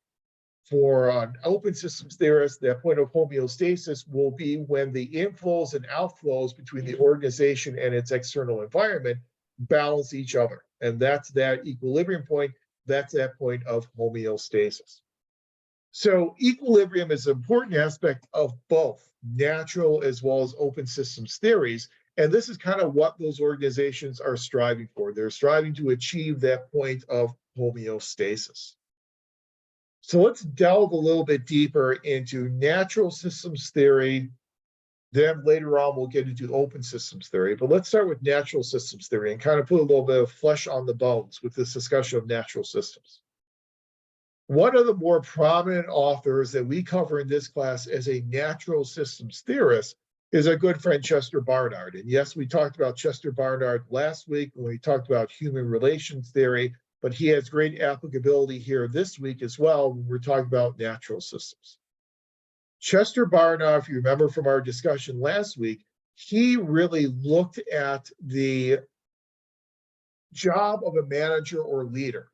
For an open systems theorist, that point of homeostasis will be when the inflows and outflows between the organization and its external environment balance each other. And that's that equilibrium point, that's that point of homeostasis. So equilibrium is an important aspect of both natural as well as open systems theories. And this is kind of what those organizations are striving for. They're striving to achieve that point of homeostasis. So let's delve a little bit deeper into natural systems theory. Then later on, we'll get into open systems theory. But let's start with natural systems theory and kind of put a little bit of flesh on the bones with this discussion of natural systems. One of the more prominent authors that we cover in this class as a natural systems theorist is our good friend Chester Barnard. And yes, we talked about Chester Barnard last week when we talked about human relations theory, but he has great applicability here this week as well when we're talking about natural systems. Chester Barnard, if you remember from our discussion last week, he really looked at the job of a manager or leader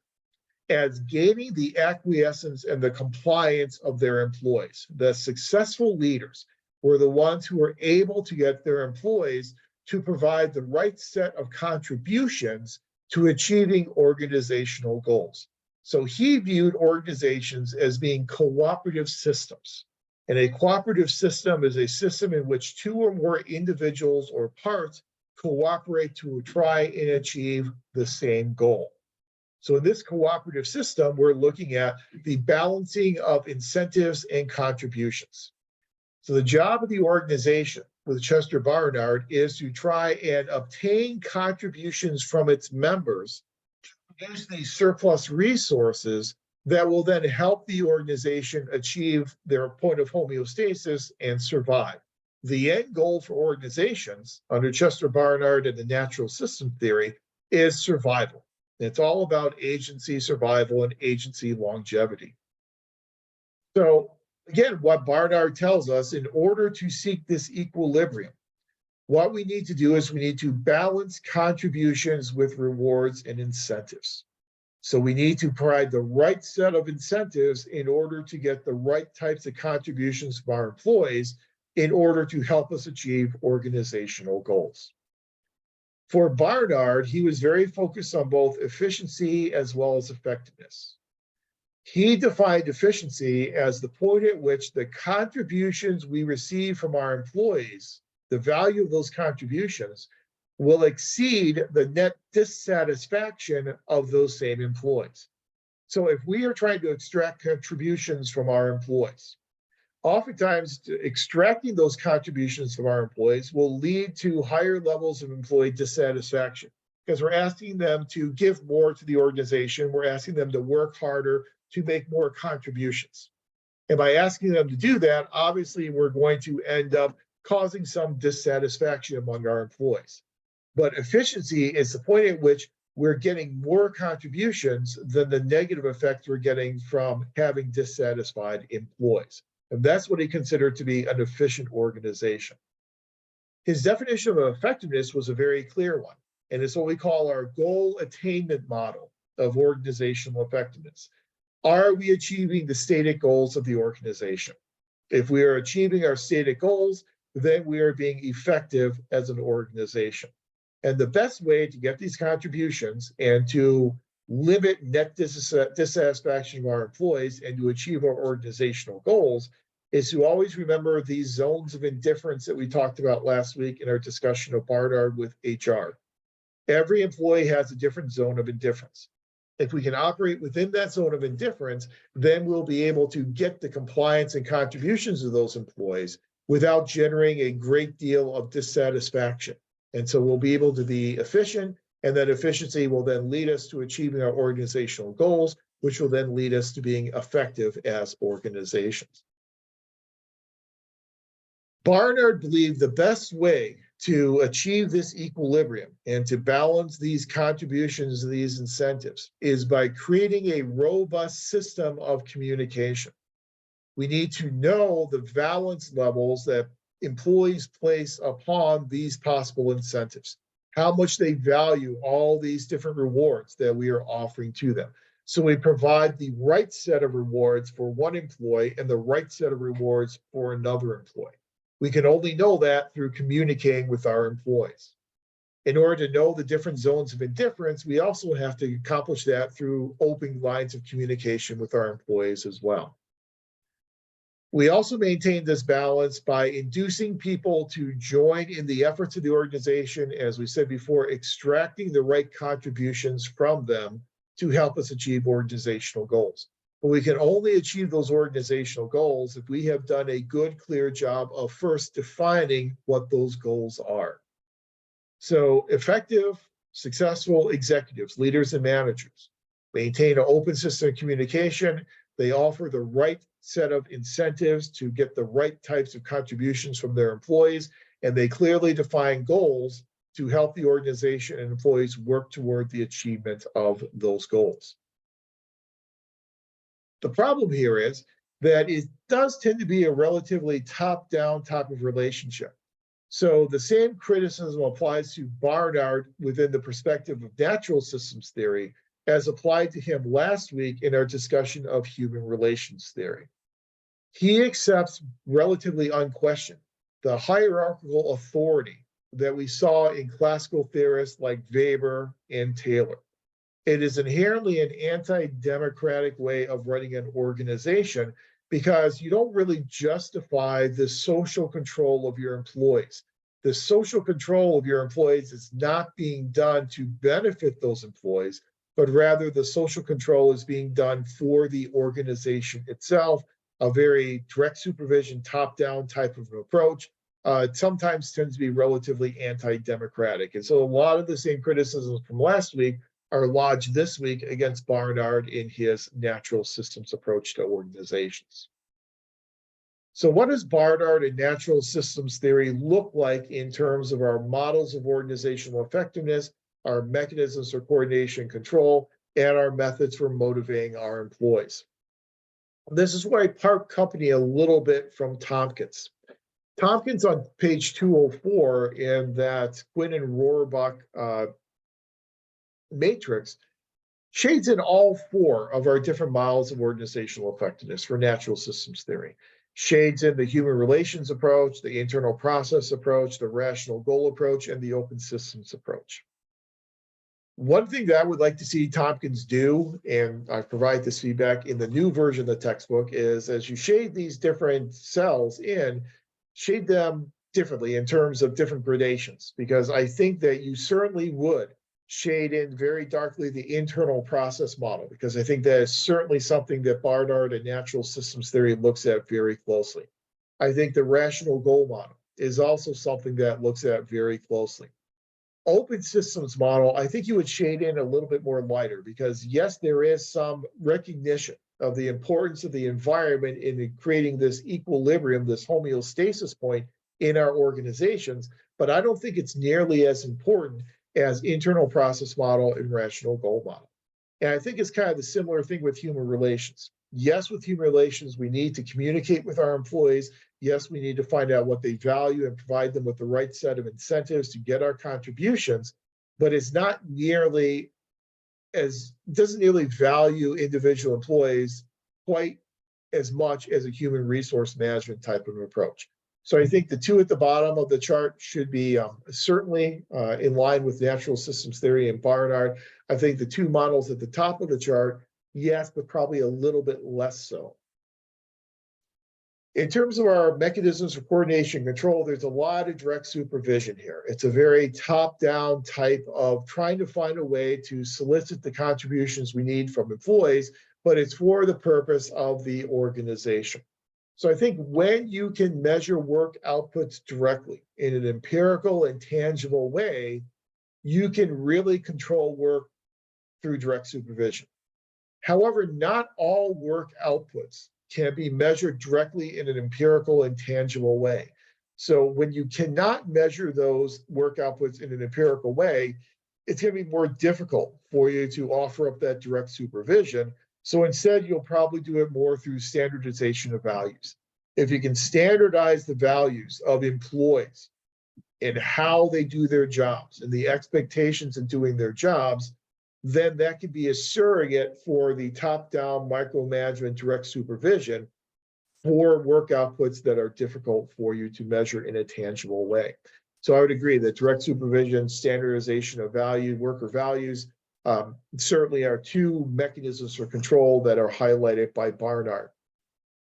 as gaining the acquiescence and the compliance of their employees. The successful leaders were the ones who were able to get their employees to provide the right set of contributions to achieving organizational goals. So he viewed organizations as being cooperative systems. And a cooperative system is a system in which two or more individuals or parts cooperate to try and achieve the same goal. So in this cooperative system, we're looking at the balancing of incentives and contributions. So the job of the organization with Chester Barnard is to try and obtain contributions from its members to produce these surplus resources that will then help the organization achieve their point of homeostasis and survive. The end goal for organizations under Chester Barnard and the natural system theory is survival. It's all about agency survival and agency longevity. So again, what Barnard tells us, in order to seek this equilibrium, what we need to do is we need to balance contributions with rewards and incentives. So we need to provide the right set of incentives in order to get the right types of contributions from our employees in order to help us achieve organizational goals. For Barnard, he was very focused on both efficiency as well as effectiveness. He defined efficiency as the point at which the contributions we receive from our employees, the value of those contributions, will exceed the net dissatisfaction of those same employees. So if we are trying to extract contributions from our employees, oftentimes extracting those contributions from our employees will lead to higher levels of employee dissatisfaction because we're asking them to give more to the organization. We're asking them to work harder to make more contributions. And by asking them to do that, obviously we're going to end up causing some dissatisfaction among our employees. But efficiency is the point at which we're getting more contributions than the negative effects we're getting from having dissatisfied employees. And that's what he considered to be an efficient organization. His definition of effectiveness was a very clear one, and it's what we call our goal attainment model of organizational effectiveness. Are we achieving the stated goals of the organization? If we are achieving our stated goals, then we are being effective as an organization. And the best way to get these contributions and to limit net dissatisfaction of our employees and to achieve our organizational goals is to always remember these zones of indifference that we talked about last week in our discussion of Barnard with HR. Every employee has a different zone of indifference. If we can operate within that zone of indifference, then we'll be able to get the compliance and contributions of those employees without generating a great deal of dissatisfaction. And so we'll be able to be efficient, and that efficiency will then lead us to achieving our organizational goals, which will then lead us to being effective as organizations. Barnard believed the best way to achieve this equilibrium and to balance these contributions, these incentives, is by creating a robust system of communication. We need to know the valence levels that employees place upon these possible incentives, how much they value all these different rewards that we are offering to them. So we provide the right set of rewards for one employee and the right set of rewards for another employee. We can only know that through communicating with our employees. In order to know the different zones of indifference, we also have to accomplish that through open lines of communication with our employees as well. We also maintain this balance by inducing people to join in the efforts of the organization, as we said before, extracting the right contributions from them to help us achieve organizational goals. But we can only achieve those organizational goals if we have done a good, clear job of first defining what those goals are. So effective, successful executives, leaders, and managers maintain an open system of communication. They offer the right set of incentives to get the right types of contributions from their employees, and they clearly define goals to help the organization and employees work toward the achievement of those goals. The problem here is that it does tend to be a relatively top-down type of relationship. So the same criticism applies to Barnard within the perspective of natural systems theory as applied to him last week in our discussion of human relations theory. He accepts relatively unquestioned the hierarchical authority that we saw in classical theorists like Weber and Taylor. It is inherently an anti-democratic way of running an organization because you don't really justify the social control of your employees. The social control of your employees is not being done to benefit those employees, but rather the social control is being done for the organization itself, a very direct supervision, top-down type of approach. Sometimes tends to be relatively anti-democratic. And so a lot of the same criticisms from last week are lodged this week against Barnard in his natural systems approach to organizations. So what does Barnard and natural systems theory look like in terms of our models of organizational effectiveness, our mechanisms for coordination and control, and our methods for motivating our employees? This is where I part company a little bit from Tompkins. Tompkins on page 204 in that Quinn and Rohrbach matrix shades in all four of our different models of organizational effectiveness for natural systems theory. Shades in the human relations approach, the internal process approach, the rational goal approach, and the open systems approach. One thing that I would like to see Tompkins do, and I provide this feedback in the new version of the textbook, is as you shade these different cells in, shade them differently in terms of different gradations, because I think that you certainly would shade in very darkly the internal process model, because I think that is certainly something that Barnard and natural systems theory looks at very closely. I think the rational goal model is also something that looks at very closely. Open systems model, I think you would shade in a little bit more lighter, because yes, there is some recognition of the importance of the environment in creating this equilibrium, this homeostasis point in our organizations, but I don't think it's nearly as important as internal process model and rational goal model. And I think it's kind of the similar thing with human relations. Yes, with human relations, we need to communicate with our employees. Yes, we need to find out what they value and provide them with the right set of incentives to get our contributions, but it's not nearly doesn't nearly value individual employees quite as much as a human resource management type of approach. So I think the two at the bottom of the chart should be certainly in line with natural systems theory and Barnard. I think the two models at the top of the chart, yes, but probably a little bit less so. In terms of our mechanisms for coordination and control, there's a lot of direct supervision here. It's a very top-down type of trying to find a way to solicit the contributions we need from employees, but it's for the purpose of the organization. So I think when you can measure work outputs directly in an empirical and tangible way, you can really control work through direct supervision. However, not all work outputs can be measured directly in an empirical and tangible way. So when you cannot measure those work outputs in an empirical way, it's going to be more difficult for you to offer up that direct supervision. So instead, you'll probably do it more through standardization of values. If you can standardize the values of employees and how they do their jobs and the expectations in doing their jobs, then that could be a surrogate for the top-down micromanagement direct supervision for work outputs that are difficult for you to measure in a tangible way. So I would agree that direct supervision, standardization of value, worker values, certainly are two mechanisms for control that are highlighted by Barnard.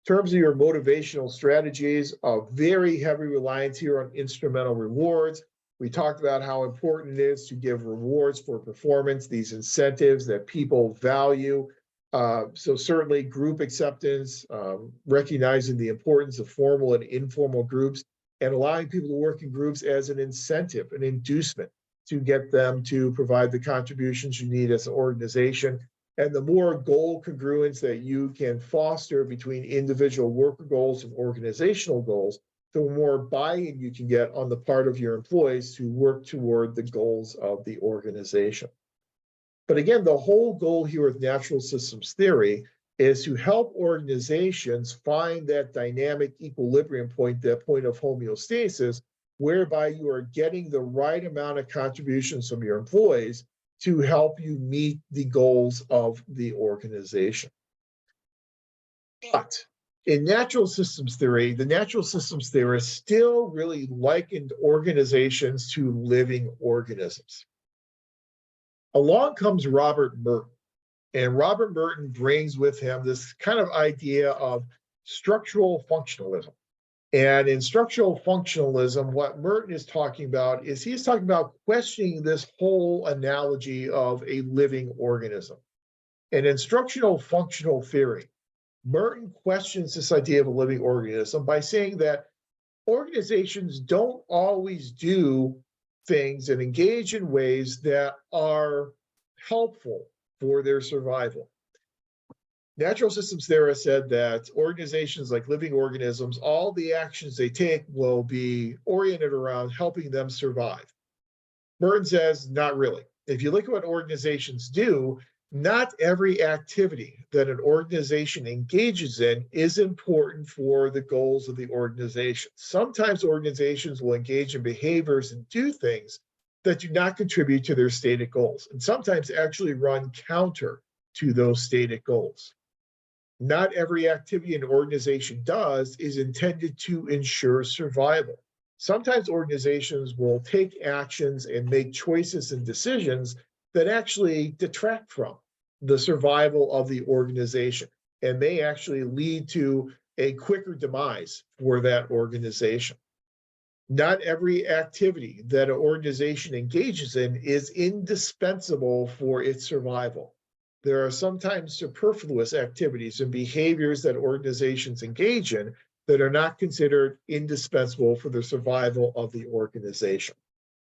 In terms of your motivational strategies, a very heavy reliance here on instrumental rewards. We talked about how important it is to give rewards for performance, these incentives that people value. So certainly group acceptance, recognizing the importance of formal and informal groups, and allowing people to work in groups as an incentive, an inducement to get them to provide the contributions you need as an organization. And the more goal congruence that you can foster between individual worker goals and organizational goals, the more buy-in you can get on the part of your employees to work toward the goals of the organization. But again, the whole goal here with natural systems theory is to help organizations find that dynamic equilibrium point, that point of homeostasis, whereby you are getting the right amount of contributions from your employees to help you meet the goals of the organization. But in natural systems theory, the natural systems theorists still really likened organizations to living organisms. Along comes Robert Merton, and Robert Merton brings with him this kind of idea of structural functionalism. And in structural functionalism, what Merton is talking about is he's talking about questioning this whole analogy of a living organism. And in structural functional theory, Merton questions this idea of a living organism by saying that organizations don't always do things and engage in ways that are helpful for their survival. Natural systems theorists said that organizations like living organisms, all the actions they take will be oriented around helping them survive. Merton says, not really. If you look at what organizations do, not every activity that an organization engages in is important for the goals of the organization. Sometimes organizations will engage in behaviors and do things that do not contribute to their stated goals, and sometimes actually run counter to those stated goals. Not every activity an organization does is intended to ensure survival. Sometimes organizations will take actions and make choices and decisions that actually detract from the survival of the organization and may actually lead to a quicker demise for that organization. Not every activity that an organization engages in is indispensable for its survival. There are sometimes superfluous activities and behaviors that organizations engage in that are not considered indispensable for the survival of the organization.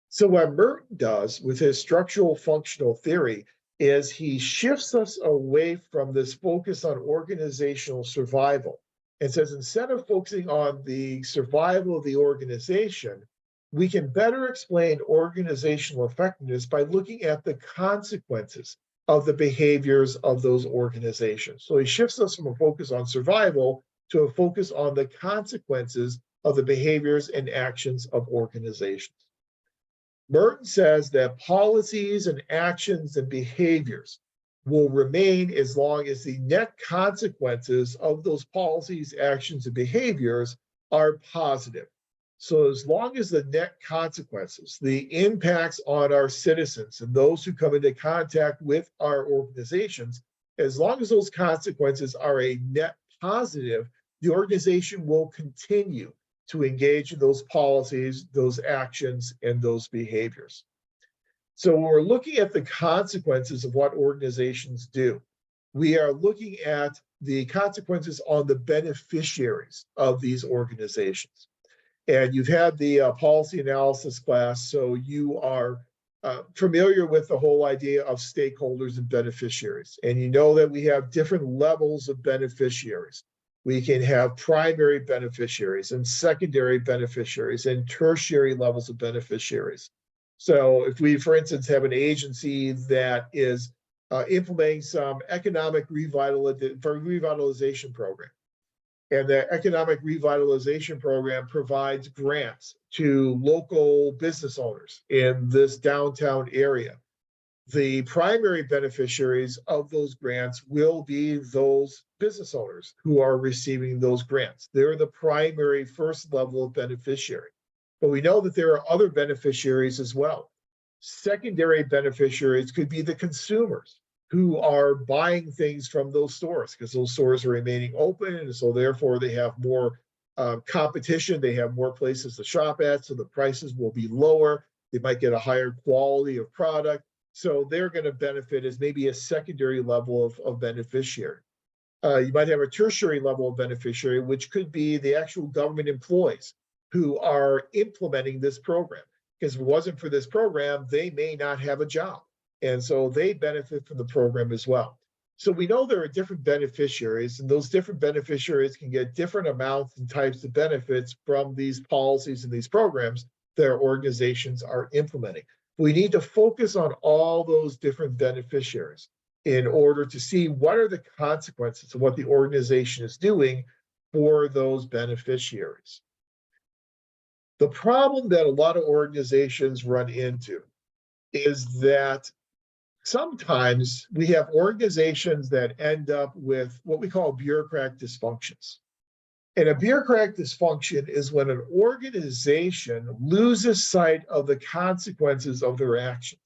So what Merton does with his structural functional theory is he shifts us away from this focus on organizational survival and says, instead of focusing on the survival of the organization, we can better explain organizational effectiveness by looking at the consequences of the behaviors of those organizations. So he shifts us from a focus on survival to a focus on the consequences of the behaviors and actions of organizations. Merton says that policies and actions and behaviors will remain as long as the net consequences of those policies, actions, and behaviors are positive. So as long as the net consequences, the impacts on our citizens and those who come into contact with our organizations, as long as those consequences are a net positive, the organization will continue to engage in those policies, those actions, and those behaviors. So when we're looking at the consequences of what organizations do, we are looking at the consequences on the beneficiaries of these organizations. And you've had the policy analysis class, so you are familiar with the whole idea of stakeholders and beneficiaries. And you know that we have different levels of beneficiaries. We can have primary beneficiaries and secondary beneficiaries and tertiary levels of beneficiaries. So if we, for instance, have an agency that is implementing some economic revitalization program, and the economic revitalization program provides grants to local business owners in this downtown area, the primary beneficiaries of those grants will be those business owners who are receiving those grants. They're the primary first level of beneficiary. But we know that there are other beneficiaries as well. Secondary beneficiaries could be the consumers who are buying things from those stores because those stores are remaining open, and so therefore they have more competition, they have more places to shop at, so the prices will be lower, they might get a higher quality of product, so they're going to benefit as maybe a secondary level of beneficiary. You might have a tertiary level of beneficiary, which could be the actual government employees who are implementing this program, because if it wasn't for this program, they may not have a job. And so they benefit from the program as well. So we know there are different beneficiaries, and those different beneficiaries can get different amounts and types of benefits from these policies and these programs that our organizations are implementing. We need to focus on all those different beneficiaries. in order to see what are the consequences of what the organization is doing for those beneficiaries. The problem that a lot of organizations run into is that sometimes we have organizations that end up with what we call bureaucratic dysfunctions. And a bureaucratic dysfunction is when an organization loses sight of the consequences of their actions.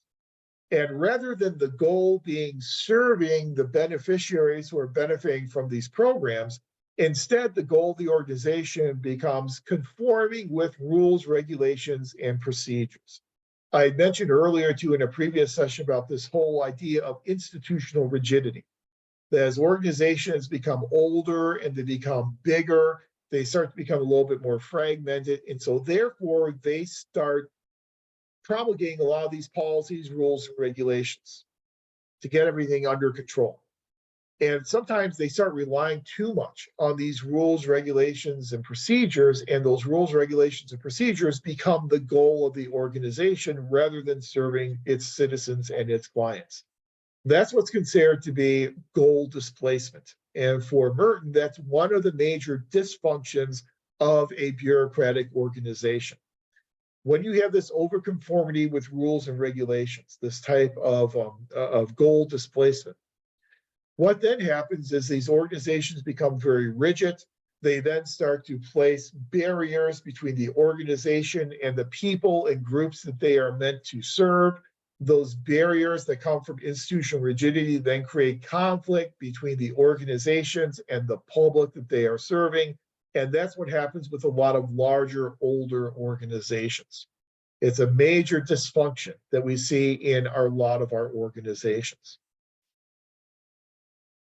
And rather than the goal being serving the beneficiaries who are benefiting from these programs, instead the goal of the organization becomes conforming with rules, regulations, and procedures. I mentioned earlier too in a previous session about this whole idea of institutional rigidity. That as organizations become older and they become bigger, they start to become a little bit more fragmented. And so therefore they start promulgating a lot of these policies, rules, and regulations to get everything under control. And sometimes they start relying too much on these rules, regulations, and procedures, and those rules, regulations, and procedures become the goal of the organization rather than serving its citizens and its clients. That's what's considered to be goal displacement. And for Merton, that's one of the major dysfunctions of a bureaucratic organization. When you have this overconformity with rules and regulations, this type of goal displacement, what then happens is these organizations become very rigid. They then start to place barriers between the organization and the people and groups that they are meant to serve. Those barriers that come from institutional rigidity then create conflict between the organizations and the public that they are serving. And that's what happens with a lot of larger, older organizations. It's a major dysfunction that we see in a lot of our organizations.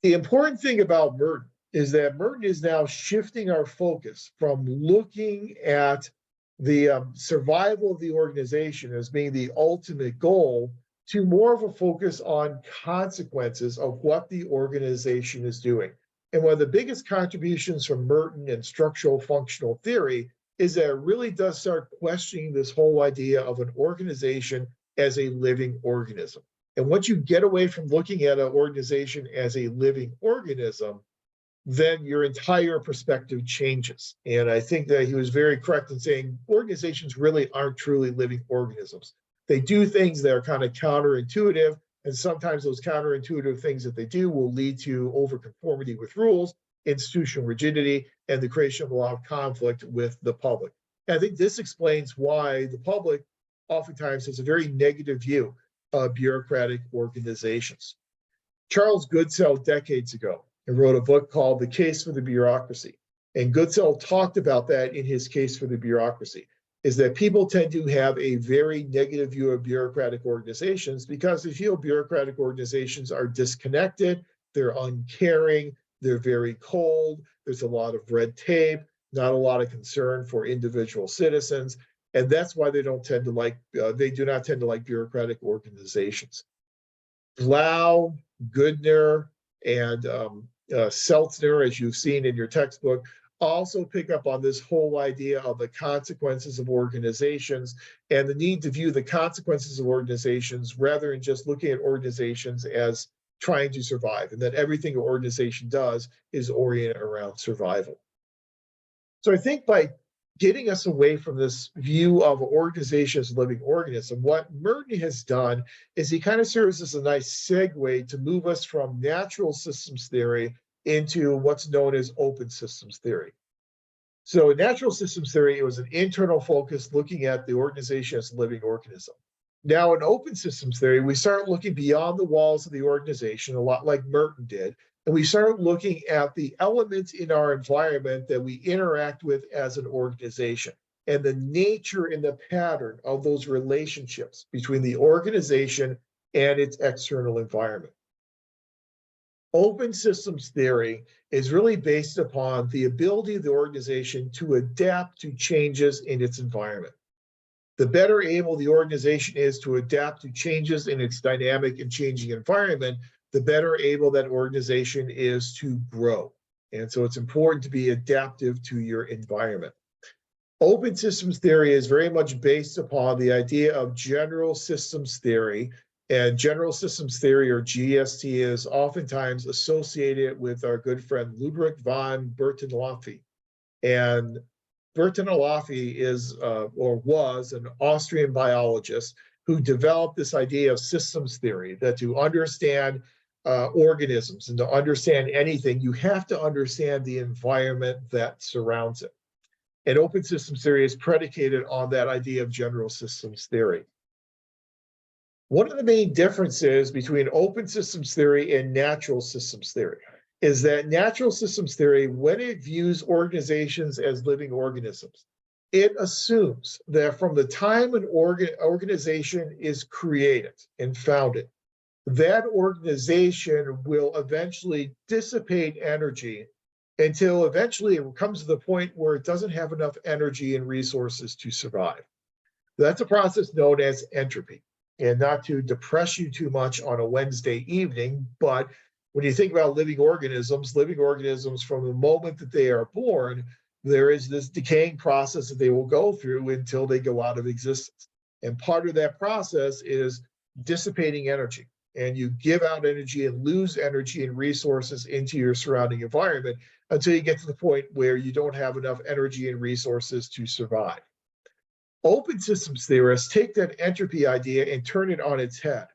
The important thing about Merton is that Merton is now shifting our focus from looking at the survival of the organization as being the ultimate goal to more of a focus on consequences of what the organization is doing. And one of the biggest contributions from Merton and structural functional theory is that it really does start questioning this whole idea of an organization as a living organism. And once you get away from looking at an organization as a living organism, then your entire perspective changes. And I think that he was very correct in saying organizations really aren't truly living organisms. They do things that are kind of counterintuitive, and sometimes those counterintuitive things that they do will lead to overconformity with rules, institutional rigidity, and the creation of a lot of conflict with the public. And I think this explains why the public oftentimes has a very negative view of bureaucratic organizations. Charles Goodsell decades ago wrote a book called The Case for the Bureaucracy. And Goodsell talked about that in his Case for the Bureaucracy, is that people tend to have a very negative view of bureaucratic organizations because they feel bureaucratic organizations are disconnected, they're uncaring, they're very cold, there's a lot of red tape, not a lot of concern for individual citizens. And that's why they do not tend to like bureaucratic organizations. Blau, Goodner, and Seltzner, as you've seen in your textbook, also pick up on this whole idea of the consequences of organizations and the need to view the consequences of organizations rather than just looking at organizations as trying to survive, and that everything an organization does is oriented around survival. So I think by getting us away from this view of an organization as a living organism, what Merton has done is he kind of serves as a nice segue to move us from natural systems theory into what's known as open systems theory. So in natural systems theory, it was an internal focus looking at the organization as a living organism. Now in open systems theory, we start looking beyond the walls of the organization, a lot like Merton did, and we start looking at the elements in our environment that we interact with as an organization and the nature and the pattern of those relationships between the organization and its external environment. Open systems theory is really based upon the ability of the organization to adapt to changes in its environment. The better able the organization is to adapt to changes in its dynamic and changing environment, the better able that organization is to grow. And so it's important to be adaptive to your environment. Open systems theory is very much based upon the idea of general systems theory And general systems theory, or GST, is oftentimes associated with our good friend Ludwig von Bertalanffy. And Bertalanffy is, or was, an Austrian biologist who developed this idea of systems theory, that to understand organisms and to understand anything, you have to understand the environment that surrounds it. And open systems theory is predicated on that idea of general systems theory. One of the main differences between open systems theory and natural systems theory is that natural systems theory, when it views organizations as living organisms, it assumes that from the time an organization is created and founded, that organization will eventually dissipate energy until eventually it comes to the point where it doesn't have enough energy and resources to survive. That's a process known as entropy. And not to depress you too much on a Wednesday evening, but when you think about living organisms from the moment that they are born, there is this decaying process that they will go through until they go out of existence. And part of that process is dissipating energy. And you give out energy and lose energy and resources into your surrounding environment until you get to the point where you don't have enough energy and resources to survive. Open systems theorists take that entropy idea and turn it on its head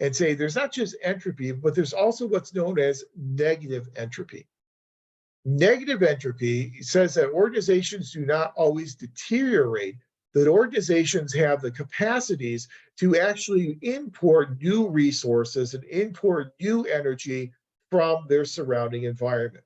and say there's not just entropy, but there's also what's known as negative entropy. Negative entropy says that organizations do not always deteriorate, that organizations have the capacities to actually import new resources and import new energy from their surrounding environment.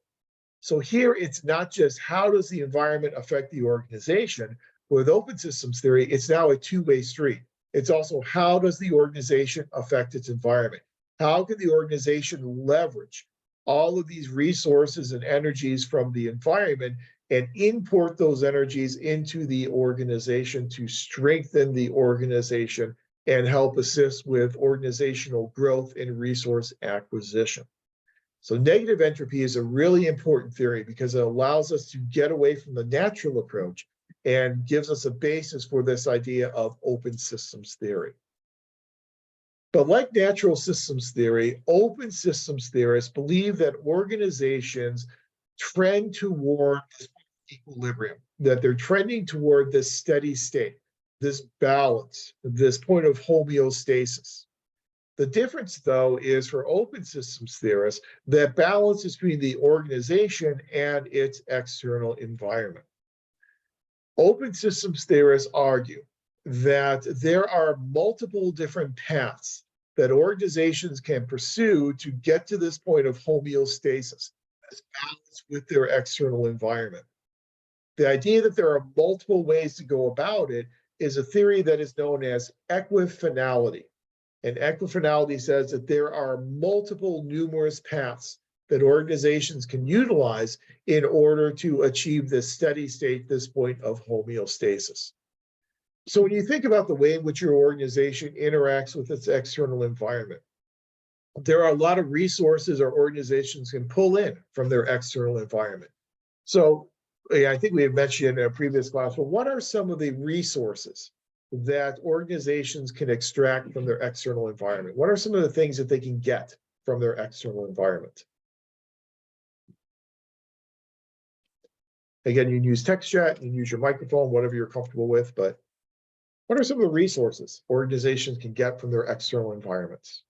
So here it's not just how does the environment affect the organization. With open systems theory, it's now a two-way street. It's also how does the organization affect its environment? How can the organization leverage all of these resources and energies from the environment and import those energies into the organization to strengthen the organization and help assist with organizational growth and resource acquisition? So negative entropy is a really important theory because it allows us to get away from the natural approach and gives us a basis for this idea of open systems theory. But like natural systems theory, open systems theorists believe that organizations trend toward this equilibrium, that they're trending toward this steady state, this balance, this point of homeostasis. The difference, though, is for open systems theorists, that balance is between the organization and its external environment. Open systems theorists argue that there are multiple different paths that organizations can pursue to get to this point of homeostasis, this balance with their external environment. The idea that there are multiple ways to go about it is a theory that is known as equifinality. And equifinality says that there are multiple numerous paths that organizations can utilize in order to achieve this steady state, this point of homeostasis. So when you think about the way in which your organization interacts with its external environment, there are a lot of resources our organizations can pull in from their external environment. So I think we had mentioned in a previous class, but what are some of the resources that organizations can extract from their external environment? What are some of the things that they can get from their external environment? Again, you can use text chat, you can use your microphone, whatever you're comfortable with, but what are some of the resources organizations can get from their external environments?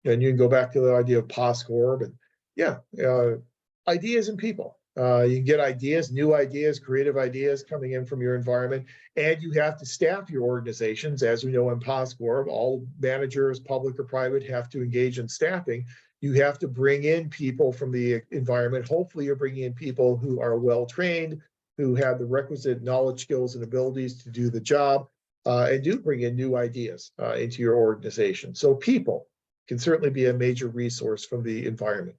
And you can go back to the idea of POSCORB and ideas and people. You can get ideas, new ideas, creative ideas coming in from your environment, and you have to staff your organizations. As we know in POSCORB, all managers, public or private, have to engage in staffing. You have to bring in people from the environment. Hopefully you're bringing in people who are well-trained, who have the requisite knowledge, skills, and abilities to do the job, and do bring in new ideas into your organization. So people can certainly be a major resource from the environment.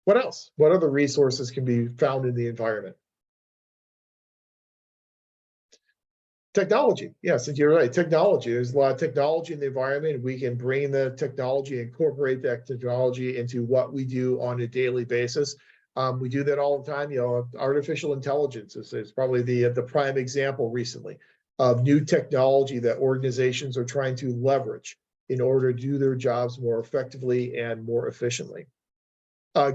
What else? What other resources can be found in the environment? Technology, yes, you're right. Technology. There's a lot of technology in the environment. We can bring the technology, incorporate that technology into what we do on a daily basis. We do that all the time. You know, artificial intelligence is probably the prime example recently of new technology that organizations are trying to leverage in order to do their jobs more effectively and more efficiently.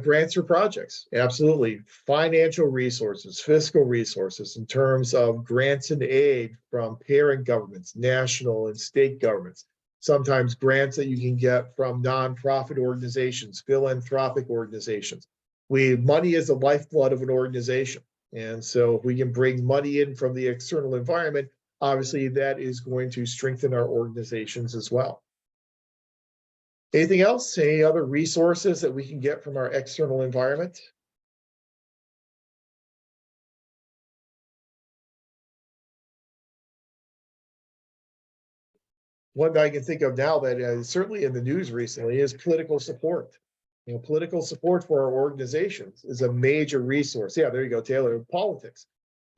Grants for projects, absolutely. Financial resources, fiscal resources in terms of grants and aid from parent governments, national and state governments. Sometimes grants that you can get from nonprofit organizations, philanthropic organizations. Money is the lifeblood of an organization. And so if we can bring money in from the external environment, obviously that is going to strengthen our organizations as well. Anything else? Any other resources that we can get from our external environment? One that I can think of now that is certainly in the news recently is political support. You know, political support for our organizations is a major resource. Yeah, there you go, Taylor. Politics.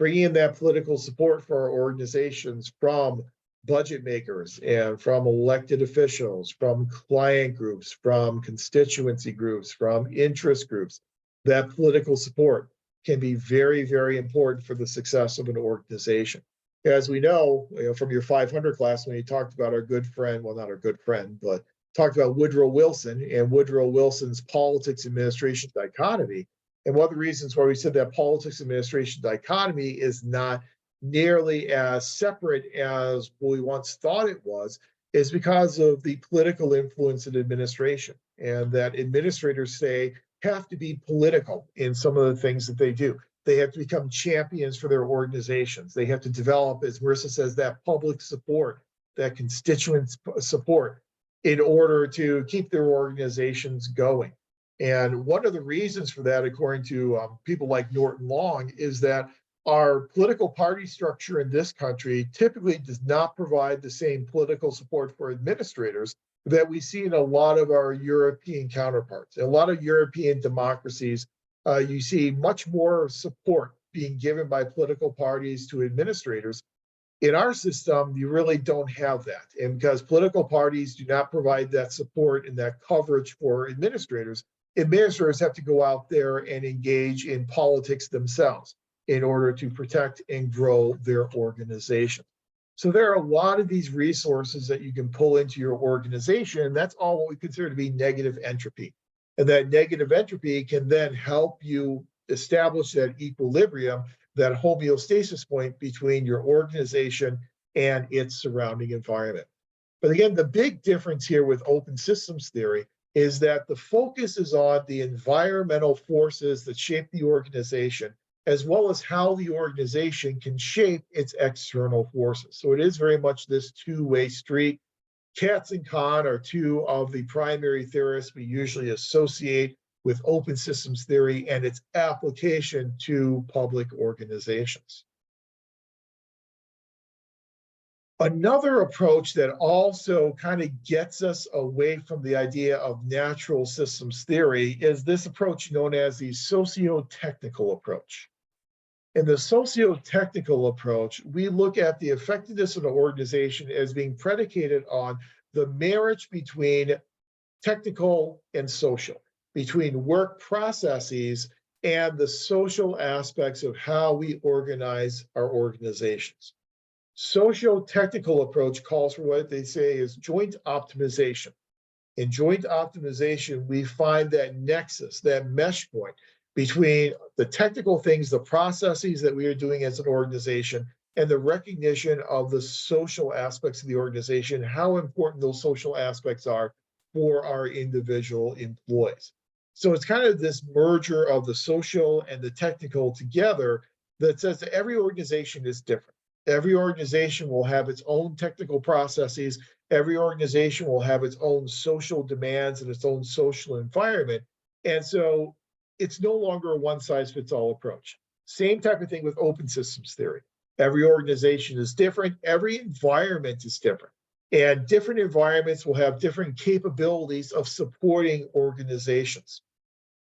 Bringing in that political support for our organizations from budget makers and from elected officials, from client groups, from constituency groups, from interest groups. That political support can be very, very important for the success of an organization. As we know, from your 500 class, when you talked about our good friend, well, not our good friend, but talked about Woodrow Wilson and Woodrow Wilson's politics administration dichotomy. And one of the reasons why we said that politics administration dichotomy is not nearly as separate as we once thought it was is because of the political influence in administration, and that administrators have to be political in some of the things that they do. They have to become champions for their organizations. They have to develop, as Marissa says, that public support, that constituent support in order to keep their organizations going. And one of the reasons for that, according to people like Norton Long, is that our political party structure in this country typically does not provide the same political support for administrators that we see in a lot of our European counterparts. In a lot of European democracies, you see much more support being given by political parties to administrators. In our system, you really don't have that. And because political parties do not provide that support and that coverage for administrators have to go out there and engage in politics themselves in order to protect and grow their organization. So there are a lot of these resources that you can pull into your organization. That's all what we consider to be negative entropy. And that negative entropy can then help you establish that equilibrium, that homeostasis point between your organization and its surrounding environment. But again, the big difference here with open systems theory is that the focus is on the environmental forces that shape the organization, as well as how the organization can shape its external forces. So it is very much this two-way street. Katz and Kahn are two of the primary theorists we usually associate with open systems theory and its application to public organizations. Another approach that also kind of gets us away from the idea of natural systems theory is this approach known as the socio-technical approach. In the socio-technical approach, we look at the effectiveness of an organization as being predicated on the marriage between technical and social, between work processes and the social aspects of how we organize our organizations. Socio-technical approach calls for what they say is joint optimization. In joint optimization, we find that nexus, that mesh point between the technical things, the processes that we are doing as an organization, and the recognition of the social aspects of the organization, how important those social aspects are for our individual employees. So it's kind of this merger of the social and the technical together that says that every organization is different. Every organization will have its own technical processes. Every organization will have its own social demands and its own social environment. And so it's no longer a one-size-fits-all approach. Same type of thing with open systems theory. Every organization is different. Every environment is different. And different environments will have different capabilities of supporting organizations.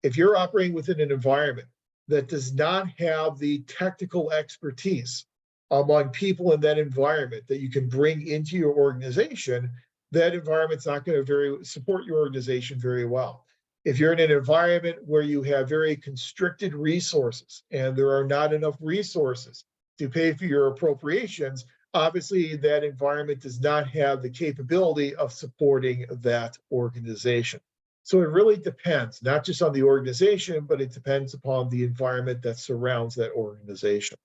If you're operating within an environment that does not have the technical expertise among people in that environment that you can bring into your organization, that environment's not going to support your organization very well. If you're in an environment where you have very constricted resources and there are not enough resources to pay for your appropriations, obviously that environment does not have the capability of supporting that organization. So it really depends, not just on the organization, but it depends upon the environment that surrounds that organization.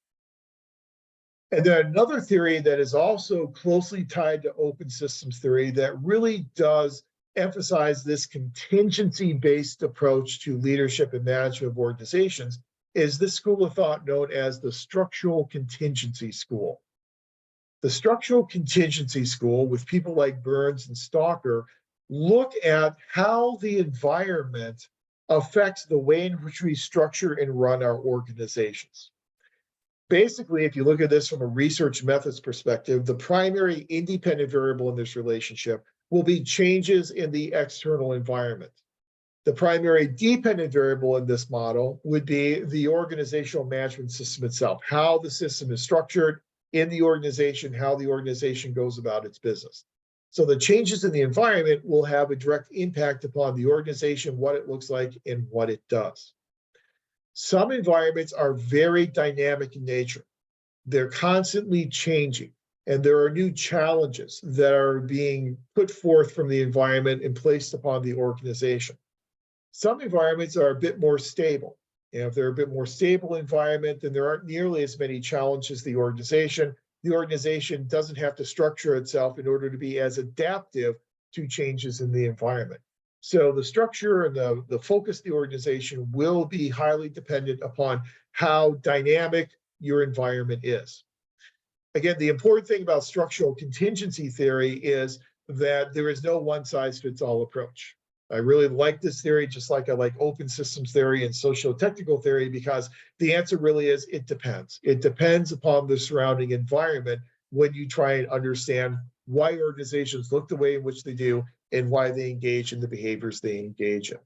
And then another theory that is also closely tied to open systems theory that really does emphasize this contingency-based approach to leadership and management of organizations is this school of thought known as the structural contingency school. The structural contingency school, with people like Burns and Stalker, look at how the environment affects the way in which we structure and run our organizations. Basically, if you look at this from a research methods perspective, the primary independent variable in this relationship will be changes in the external environment. The primary dependent variable in this model would be the organizational management system itself, how the system is structured in the organization, how the organization goes about its business. So the changes in the environment will have a direct impact upon the organization, what it looks like, and what it does. Some environments are very dynamic in nature. They're constantly changing, and there are new challenges that are being put forth from the environment and placed upon the organization. Some environments are a bit more stable. And if they're a bit more stable environment, then there aren't nearly as many challenges to the organization. The organization doesn't have to structure itself in order to be as adaptive to changes in the environment. So the structure and the focus of the organization will be highly dependent upon how dynamic your environment is. Again, the important thing about structural contingency theory is that there is no one-size-fits-all approach. I really like this theory, just like I like open systems theory and socio-technical theory, because the answer really is it depends. It depends upon the surrounding environment when you try and understand why organizations look the way in which they do and why they engage in the behaviors they engage in.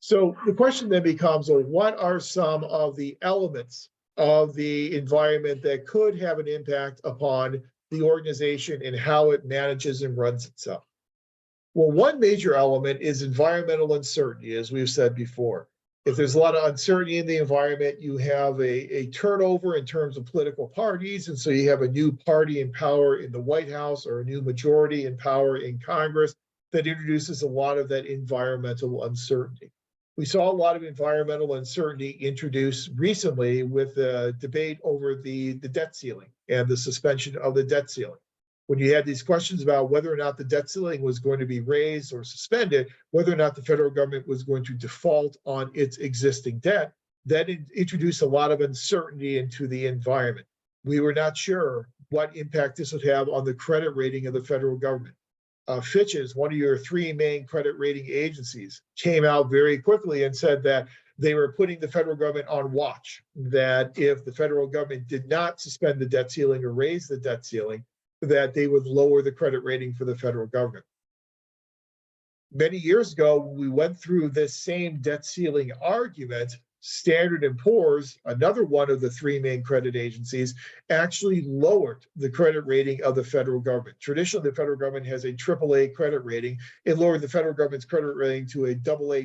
So the question then becomes, well, what are some of the elements of the environment that could have an impact upon the organization and how it manages and runs itself? Well, one major element is environmental uncertainty, as we've said before. If there's a lot of uncertainty in the environment, you have a turnover in terms of political parties. And so you have a new party in power in the White House or a new majority in power in Congress that introduces a lot of that environmental uncertainty. We saw a lot of environmental uncertainty introduced recently with the debate over the debt ceiling and the suspension of the debt ceiling. When you had these questions about whether or not the debt ceiling was going to be raised or suspended, whether or not the federal government was going to default on its existing debt, that introduced a lot of uncertainty into the environment. We were not sure what impact this would have on the credit rating of the federal government. Fitch's, one of your three main credit rating agencies, came out very quickly and said that they were putting the federal government on watch, that if the federal government did not suspend the debt ceiling or raise the debt ceiling, that they would lower the credit rating for the federal government. Many years ago, we went through this same debt ceiling argument. Standard & Poor's, another one of the three main credit agencies, actually lowered the credit rating of the federal government. Traditionally, the federal government has a AAA credit rating. It lowered the federal government's credit rating to a AA+.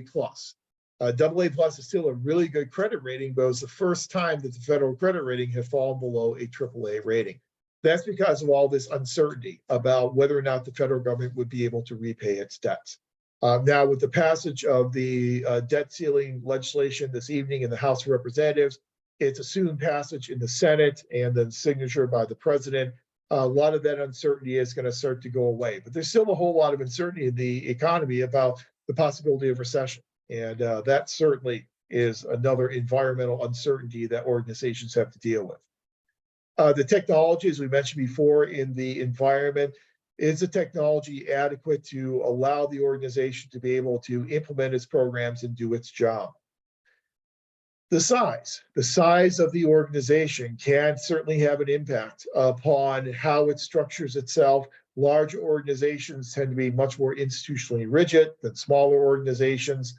AA+ is still a really good credit rating, but it was the first time that the federal credit rating had fallen below a AAA rating. That's because of all this uncertainty about whether or not the federal government would be able to repay its debts. Now, with the passage of the debt ceiling legislation this evening in the House of Representatives, its assumed passage in the Senate and then signature by the president, a lot of that uncertainty is going to start to go away. But there's still a whole lot of uncertainty in the economy about the possibility of recession. And that certainly is another environmental uncertainty that organizations have to deal with. The technology, as we mentioned before, in the environment, is the technology adequate to allow the organization to be able to implement its programs and do its job? The size of the organization can certainly have an impact upon how it structures itself. Large organizations tend to be much more institutionally rigid than smaller organizations.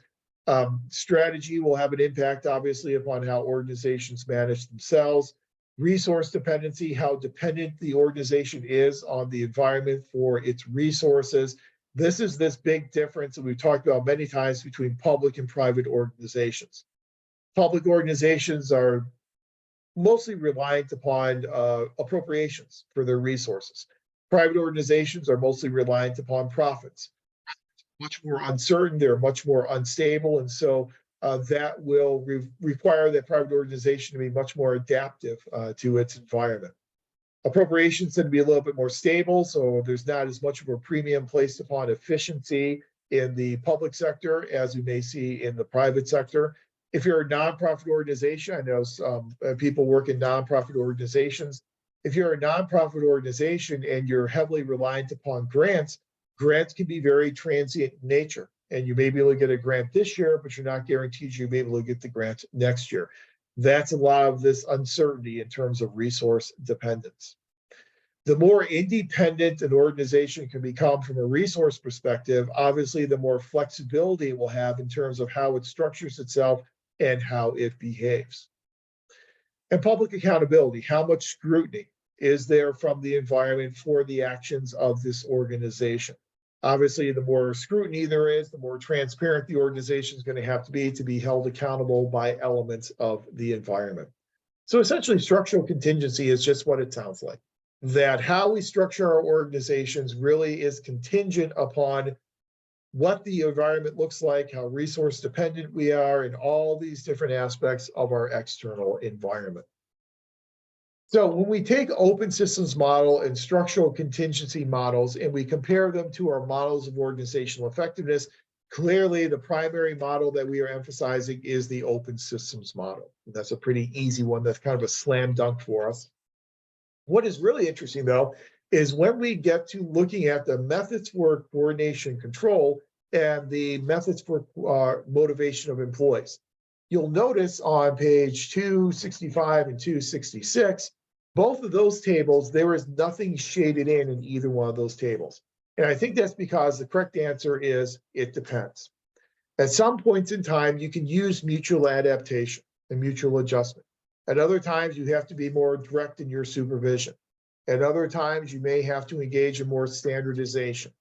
Strategy will have an impact, obviously, upon how organizations manage themselves. resource dependency, how dependent the organization is on the environment for its resources. This is this big difference that we've talked about many times between public and private organizations. Public organizations are mostly reliant upon appropriations for their resources. Private organizations are mostly reliant upon profits. Much more uncertain, they're much more unstable, and so that will require that private organization to be much more adaptive to its environment. Appropriations tend to be a little bit more stable, so there's not as much of a premium placed upon efficiency in the public sector as we may see in the private sector. If you're a nonprofit organization, I know some people work in nonprofit organizations. If you're a nonprofit organization and you're heavily reliant upon grants, grants can be very transient in nature. And you may be able to get a grant this year, but you're not guaranteed you'll be able to get the grant next year. That's a lot of this uncertainty in terms of resource dependence. The more independent an organization can become from a resource perspective, obviously the more flexibility it will have in terms of how it structures itself and how it behaves. And public accountability, how much scrutiny is there from the environment for the actions of this organization? Obviously, the more scrutiny there is, the more transparent the organization is going to be held accountable by elements of the environment. So essentially, structural contingency is just what it sounds like. That how we structure our organizations really is contingent upon what the environment looks like, how resource dependent we are, and all these different aspects of our external environment. So when we take open systems model and structural contingency models and we compare them to our models of organizational effectiveness, clearly the primary model that we are emphasizing is the open systems model. And that's a pretty easy one. That's kind of a slam dunk for us. What is really interesting though, is when we get to looking at the methods for coordination and control and the methods for motivation of employees. You'll notice on page 265 and 266, both of those tables, there is nothing shaded in either one of those tables. And I think that's because the correct answer is it depends. At some points in time, you can use mutual adaptation and mutual adjustment. At other times, you have to be more direct in your supervision. At other times, you may have to engage in more standardization.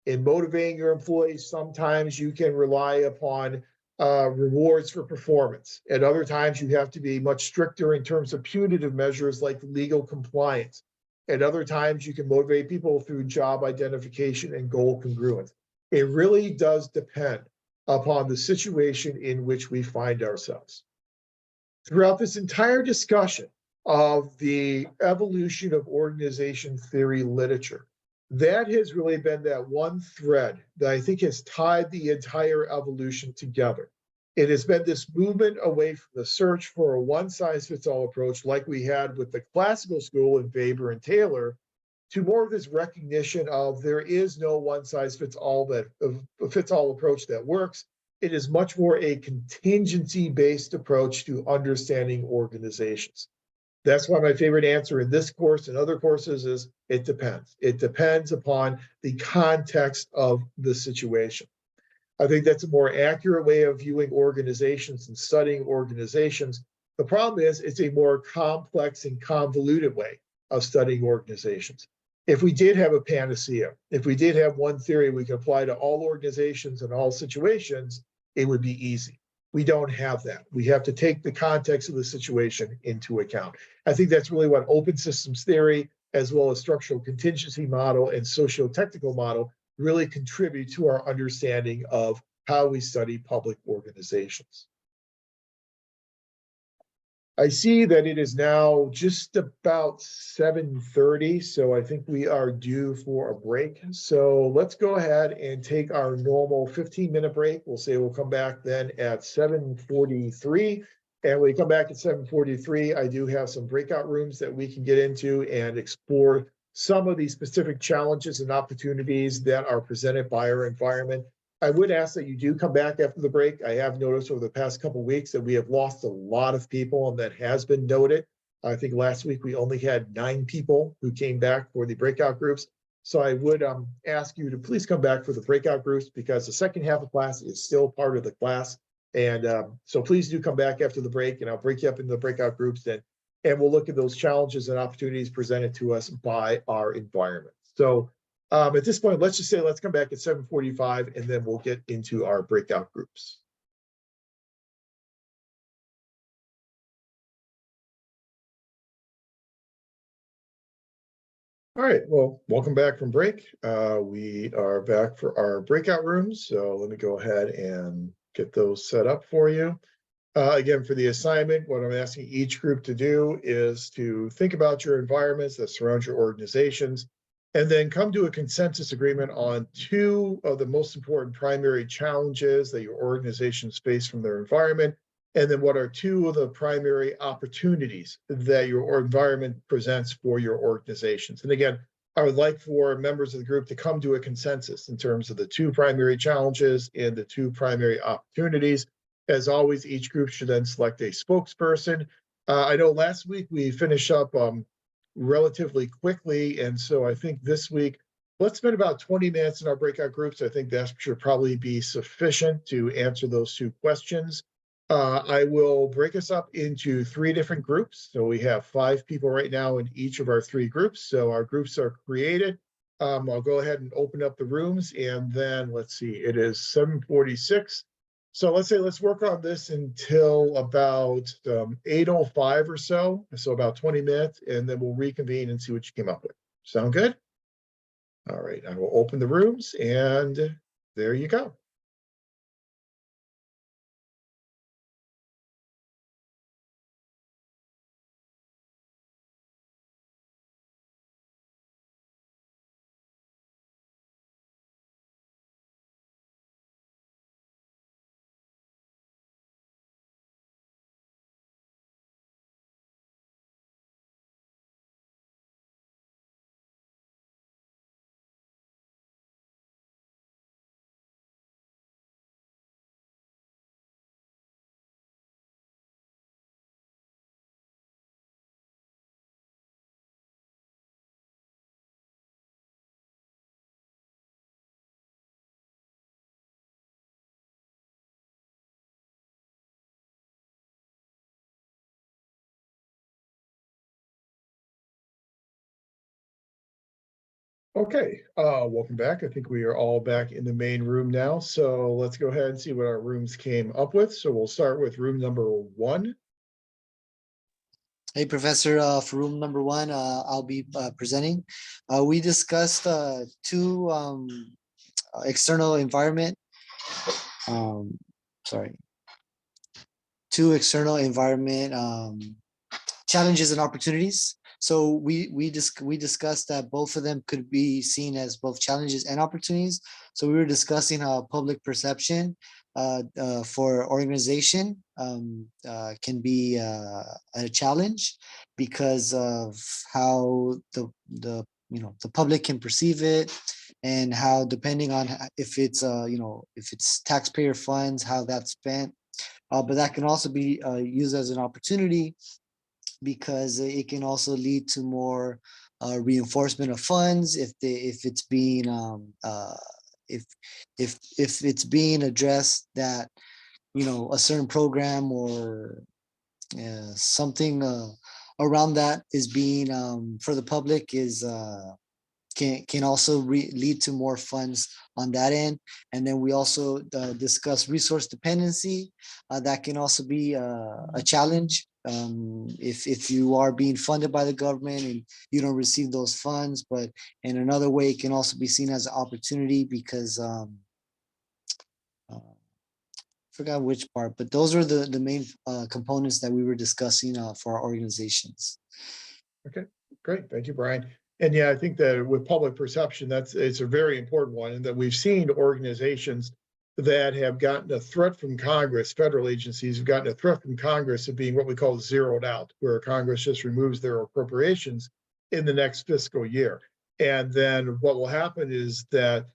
In motivating your employees, sometimes you can rely upon rewards for performance. At other times, you have to be much stricter in terms of punitive measures like legal compliance. At other times, you can motivate people through job identification and goal congruence. It really does depend upon the situation in which we find ourselves. Throughout this entire discussion of the evolution of organization theory literature, that has really been that one thread that I think has tied the entire evolution together. It has been this movement away from the search for a one-size-fits-all approach like we had with the classical school in Weber and Taylor, to more of this recognition of there is no one-size-fits-all approach that works. It is much more a contingency-based approach to understanding organizations. That's why my favorite answer in this course and other courses is it depends. It depends upon the context of the situation. I think that's a more accurate way of viewing organizations and studying organizations. The problem is it's a more complex and convoluted way of studying organizations. If we did have a panacea, if we did have one theory we could apply to all organizations and all situations, it would be easy. We don't have that. We have to take the context of the situation into account. I think that's really what open systems theory, as well as structural contingency model and socio-technical model, really contribute to our understanding of how we study public organizations. I see that it is now just about 7:30, so I think we are due for a break. So let's go ahead and take our normal 15-minute break. We'll say we'll come back then at 7:43. And when we come back at 7:43, I do have some breakout rooms that we can get into and explore some of the specific challenges and opportunities that are presented by our environment. I would ask that you do come back after the break. I have noticed over the past couple of weeks that we have lost a lot of people, and that has been noted. I think last week we only had 9 people who came back for the breakout groups. So I would ask you to please come back for the breakout groups, because the second half of class is still part of the class. And so please do come back after the break, and I'll break you up into the breakout groups, and and we'll look at those challenges and opportunities presented to us by our environment. So at this point, let's just say, let's come back at 7:45 and then we'll get into our breakout groups. All right, well, welcome back from break. We are back for our breakout rooms. So let me go ahead and get those set up for you. Again, for the assignment, what I'm asking each group to do is to think about your environments that surround your organizations, and then come to a consensus agreement on two of the most important primary challenges that your organizations face from their environment, and then what are two of the primary opportunities that your environment presents for your organizations. And again, I would like for members of the group to come to a consensus in terms of the two primary challenges and the two primary opportunities. As always, each group should then select a spokesperson. I know last week we finished up relatively quickly, and so I think this week, let's spend about 20 minutes in our breakout groups. I think that should probably be sufficient to answer those two questions. I will break us up into 3 different groups. So we have 5 people right now in each of our 3 groups. So our groups are created. I'll go ahead and open up the rooms, and then let's see, it is 7:46. So let's work on this until about 8:05 or so. So about 20 minutes, and then we'll reconvene and see what you came up with. Sound good? All right, I will open the rooms, and there you go. Okay, welcome back. I think we are all back in the main room now. So let's go ahead and see what our rooms came up with. So we'll start with room number 1. Hey, Professor, for room number 1, I'll be presenting. We discussed 2 external environment, sorry, 2 external environment challenges and opportunities. So we discussed that both of them could be seen as both challenges and opportunities. So we were discussing how public perception for organization can be a challenge because of how the public can perceive it, and how, depending on if it's if it's taxpayer funds, how that's spent. But that can also be used as an opportunity, because it can also lead to more reinforcement of funds if it's being if it's being addressed that a certain program or something around that is being for the public is can also lead to more funds on that end. And then we also discuss resource dependency. That can also be a challenge if you are being funded by the government and you don't receive those funds. But in another way, it can also be seen as an opportunity, because forgot which part, but those are the main components that we were discussing for our organizations. Okay, great. Thank you, Brian. And yeah, I think that with public perception, it's a very important one, and that we've seen organizations that have gotten a threat from Congress, federal agencies have gotten a threat from Congress of being what we call zeroed out, where Congress just removes their appropriations in the next fiscal year. And then what will happen is that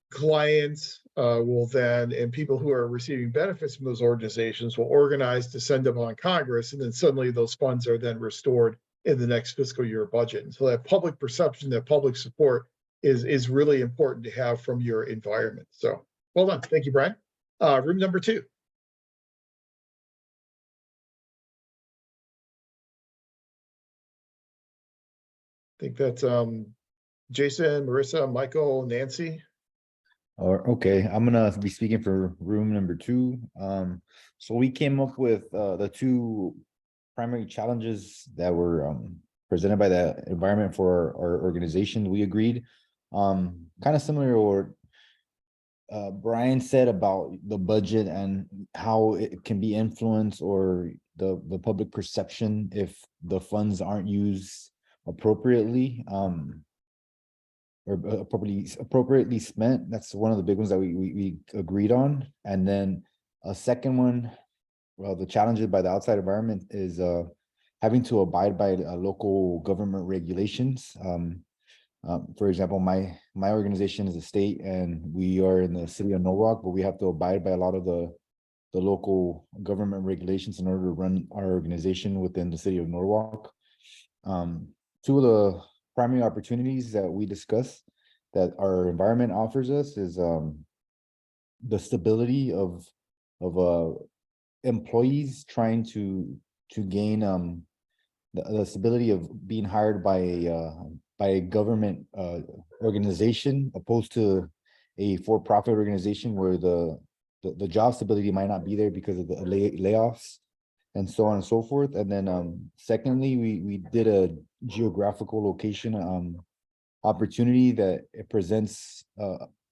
clients will then, and people who are receiving benefits from those organizations, will organize to send them on Congress, and then suddenly those funds are then restored in the next fiscal year budget. And so that public perception, that public support is really important to have from your environment. So well done. Thank you, Brian. Room number 2. think that's Jason, Marissa, Michael, Nancy. Or okay, I'm gonna be speaking for room number 2. So we came up with the 2 primary challenges that were presented by the environment for our organization. We agreed, kind of similar to what Brian said about the budget and how it can be influenced, or the public perception if the funds aren't used appropriately. Or appropriately spent. That's one of the big ones that we agreed on. And then a second one, well, the challenges by the outside environment is having to abide by local government regulations. For example, my organization is a state, and we are in the city of Norwalk, but we have to abide by a lot of the local government regulations in order to run our organization within the city of Norwalk. 2 of the primary opportunities that we discuss that our environment offers us is the stability of employees trying to gain the stability of being hired by a government organization, opposed to a for-profit organization where the job stability might not be there because of the layoffs and so on and so forth. And then secondly, we did a geographical location opportunity that it presents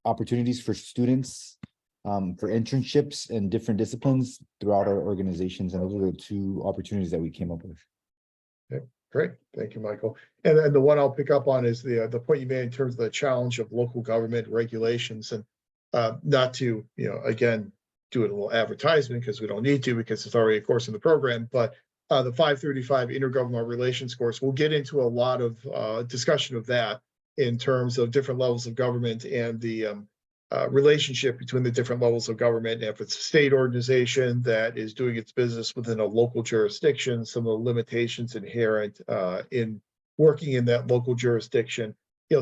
opportunities for students for internships in different disciplines throughout our organizations. And those are the 2 opportunities that we came up with. Okay, great. Thank you, Michael. And then the one I'll pick up on is the point you made in terms of the challenge of local government regulations, and not to, again, do a little advertisement because we don't need to, because it's already a course in the program, but the 535 intergovernmental relations course, we'll get into a lot of discussion of that in terms of different levels of government and the relationship between the different levels of government. If it's a state organization that is doing its business within a local jurisdiction, some of the limitations inherent in working in that local jurisdiction,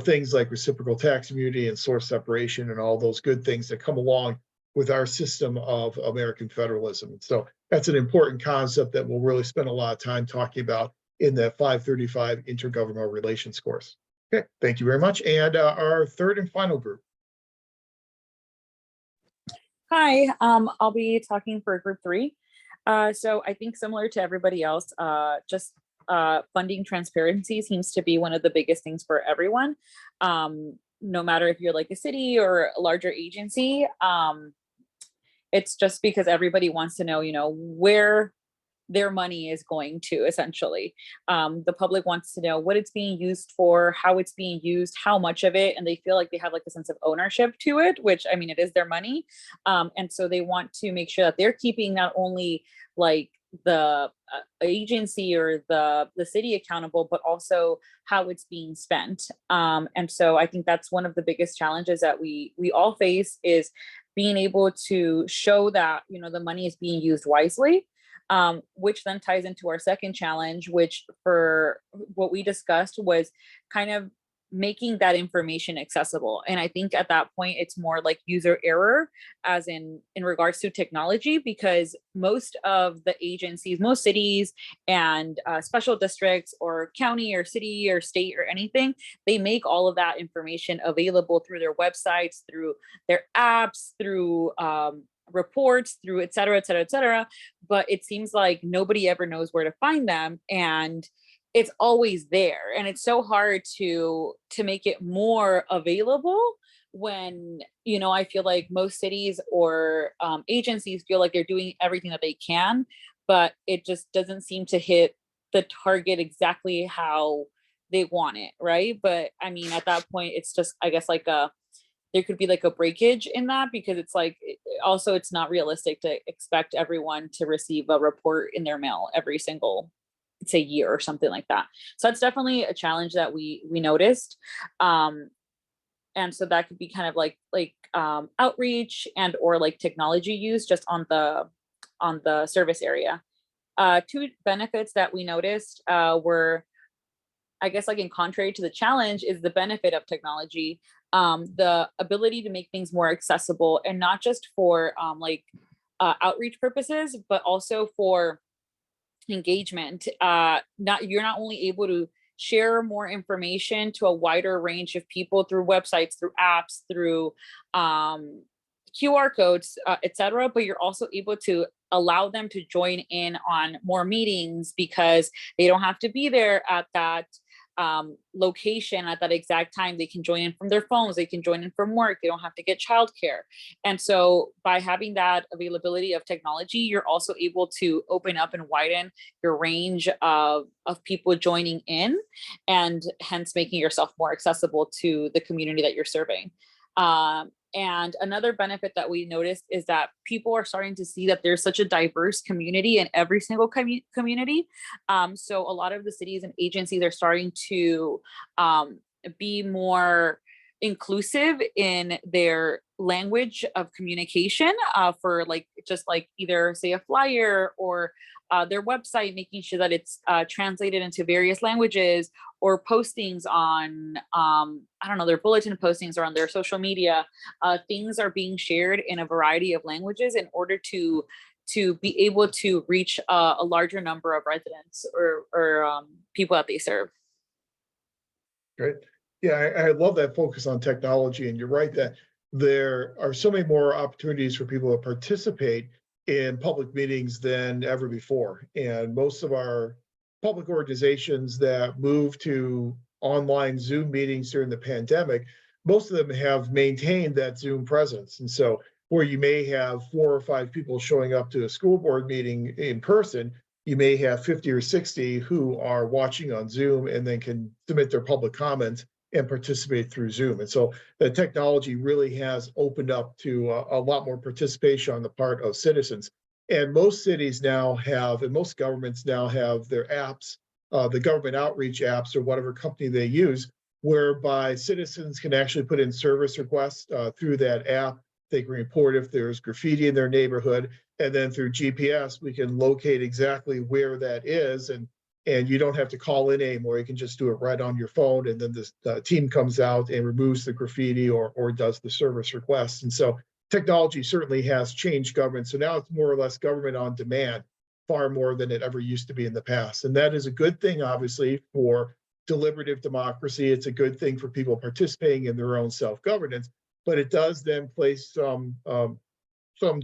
things like reciprocal tax immunity and source separation and all those good things that come along with our system of American federalism. So that's an important concept that we'll really spend a lot of time talking about in that 535 intergovernmental relations course. Okay, thank you very much. And our third and final group. Hi, I'll be talking for group 3. So I think similar to everybody else, just funding transparency seems to be one of the biggest things for everyone. No matter if you're like a city or a larger agency, it's just because everybody wants to know, where their money is going to, essentially. The public wants to know what it's being used for, how it's being used, how much of it, and they feel like they have like a sense of ownership to it, which, I mean, it is their money. And so they want to make sure that they're keeping not only like the agency or the city accountable, but also how it's being spent. And so I think that's one of the biggest challenges that we all face, is being able to show that, the money is being used wisely. Which then ties into our second challenge, which for what we discussed was kind of making that information accessible. And I think at that point, it's more like user error, as in regards to technology, because most of the agencies, most cities and special districts or county or city or state or anything, they make all of that information available through their websites, through their apps, through reports, through et cetera, et cetera, et cetera. But it seems like nobody ever knows where to find them. And it's always there. And it's so hard to make it more available when, I feel like most cities or agencies feel like they're doing everything that they can, but it just doesn't seem to hit the target exactly how they want it, right? But I mean, at that point, it's just, I guess, like there could be like a breakage in that, because it's like, also it's not realistic to expect everyone to receive a report in their mail every single, say, year or something like that. So that's definitely a challenge that we noticed. And so that could be kind of like outreach and or like technology use just on the service area. 2 benefits that we noticed were, I guess, like in contrary to the challenge, is the benefit of technology, the ability to make things more accessible, and not just for outreach purposes, but also for engagement. You're not only able to share more information to a wider range of people through websites, through apps, through QR codes, etc. But you're also able to allow them to join in on more meetings because they don't have to be there at that location at that exact time. They can join in from their phones, they can join in from work, they don't have to get childcare. And so by having that availability of technology, you're also able to open up and widen your range of people joining in, and hence making yourself more accessible to the community that you're serving. And another benefit that we noticed is that people are starting to see that there's such a diverse community in every single community. So a lot of the cities and agencies are starting to be more inclusive in their language of communication for like, just like either say a flyer or their website, making sure that it's translated into various languages, or postings on, I don't know, their bulletin postings or on their social media. Things are being shared in a variety of languages in order to be able to reach a larger number of residents or people that they serve. Great. Yeah, I love that focus on technology, and you're right that there are so many more opportunities for people to participate in public meetings than ever before. And most of our public organizations that moved to online Zoom meetings during the pandemic, most of them have maintained that Zoom presence. And so where you may have 4 or 5 people showing up to a school board meeting in person, you may have 50 or 60 who are watching on Zoom and then can submit their public comments and participate through Zoom. And so the technology really has opened up to a lot more participation on the part of citizens. And most cities now have, and most governments now have their apps, the government outreach apps or whatever company they use, whereby citizens can actually put in service requests through that app. They can report if there's graffiti in their neighborhood, and then through GPS, we can locate exactly where that is. And you don't have to call in anymore. You can just do it right on your phone. And then the team comes out and removes the graffiti or does the service request. And so technology certainly has changed government. So now it's more or less government on demand, far more than it ever used to be in the past. And that is a good thing, obviously, for deliberative democracy. It's a good thing for people participating in their own self-governance, but it does then place some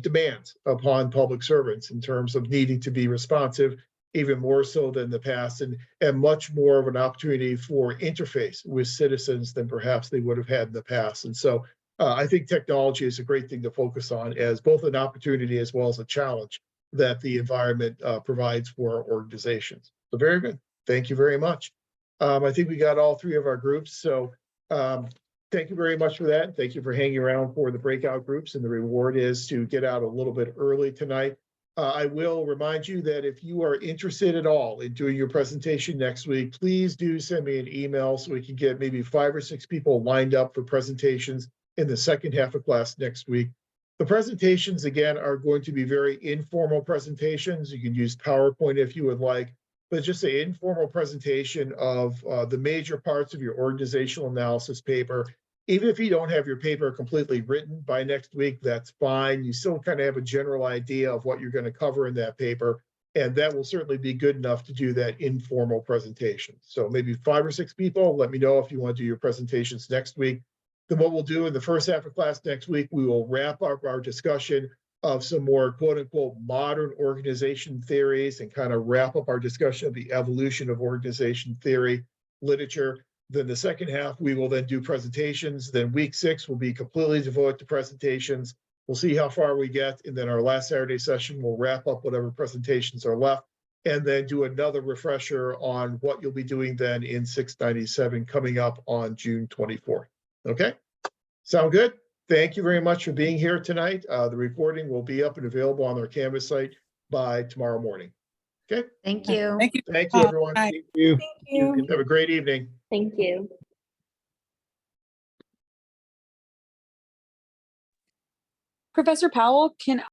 demands upon public servants in terms of needing to be responsive, even more so than the past, and much more of an opportunity for interface with citizens than perhaps they would have had in the past. And so I think technology is a great thing to focus on as both an opportunity as well as a challenge that the environment provides for our organizations. So very good. Thank you very much. I think we got all 3 of our groups. So thank you very much for that. Thank you for hanging around for the breakout groups. And the reward is to get out a little bit early tonight. I will remind you that if you are interested at all in doing your presentation next week, please do send me an email so we can get maybe 5 or 6 people lined up for presentations in the second half of class next week. The presentations, again, are going to be very informal presentations. You can use PowerPoint if you would like, but just an informal presentation of the major parts of your organizational analysis paper. Even if you don't have your paper completely written by next week, that's fine. You still kind of have a general idea of what you're going to cover in that paper, and that will certainly be good enough to do that informal presentation. So maybe 5 or 6 people, let me know if you want to do your presentations next week. Then what we'll do in the first half of class next week, we will wrap up our discussion of some more quote unquote modern organization theories and kind of wrap up our discussion of the evolution of organization theory literature. Then the second half, we will then do presentations. Then week 6 will be completely devoted to presentations. We'll see how far we get. And then our last Saturday session, we'll wrap up whatever presentations are left and then do another refresher on what you'll be doing then in 697 coming up on June 24th. Okay, sound good? Thank you very much for being here tonight. The recording will be up and available on our Canvas site by tomorrow morning. Okay. Thank you. Thank you. Thank you, everyone. Bye. Thank you. Thank you. Have a great evening. Thank you. Professor Powell, can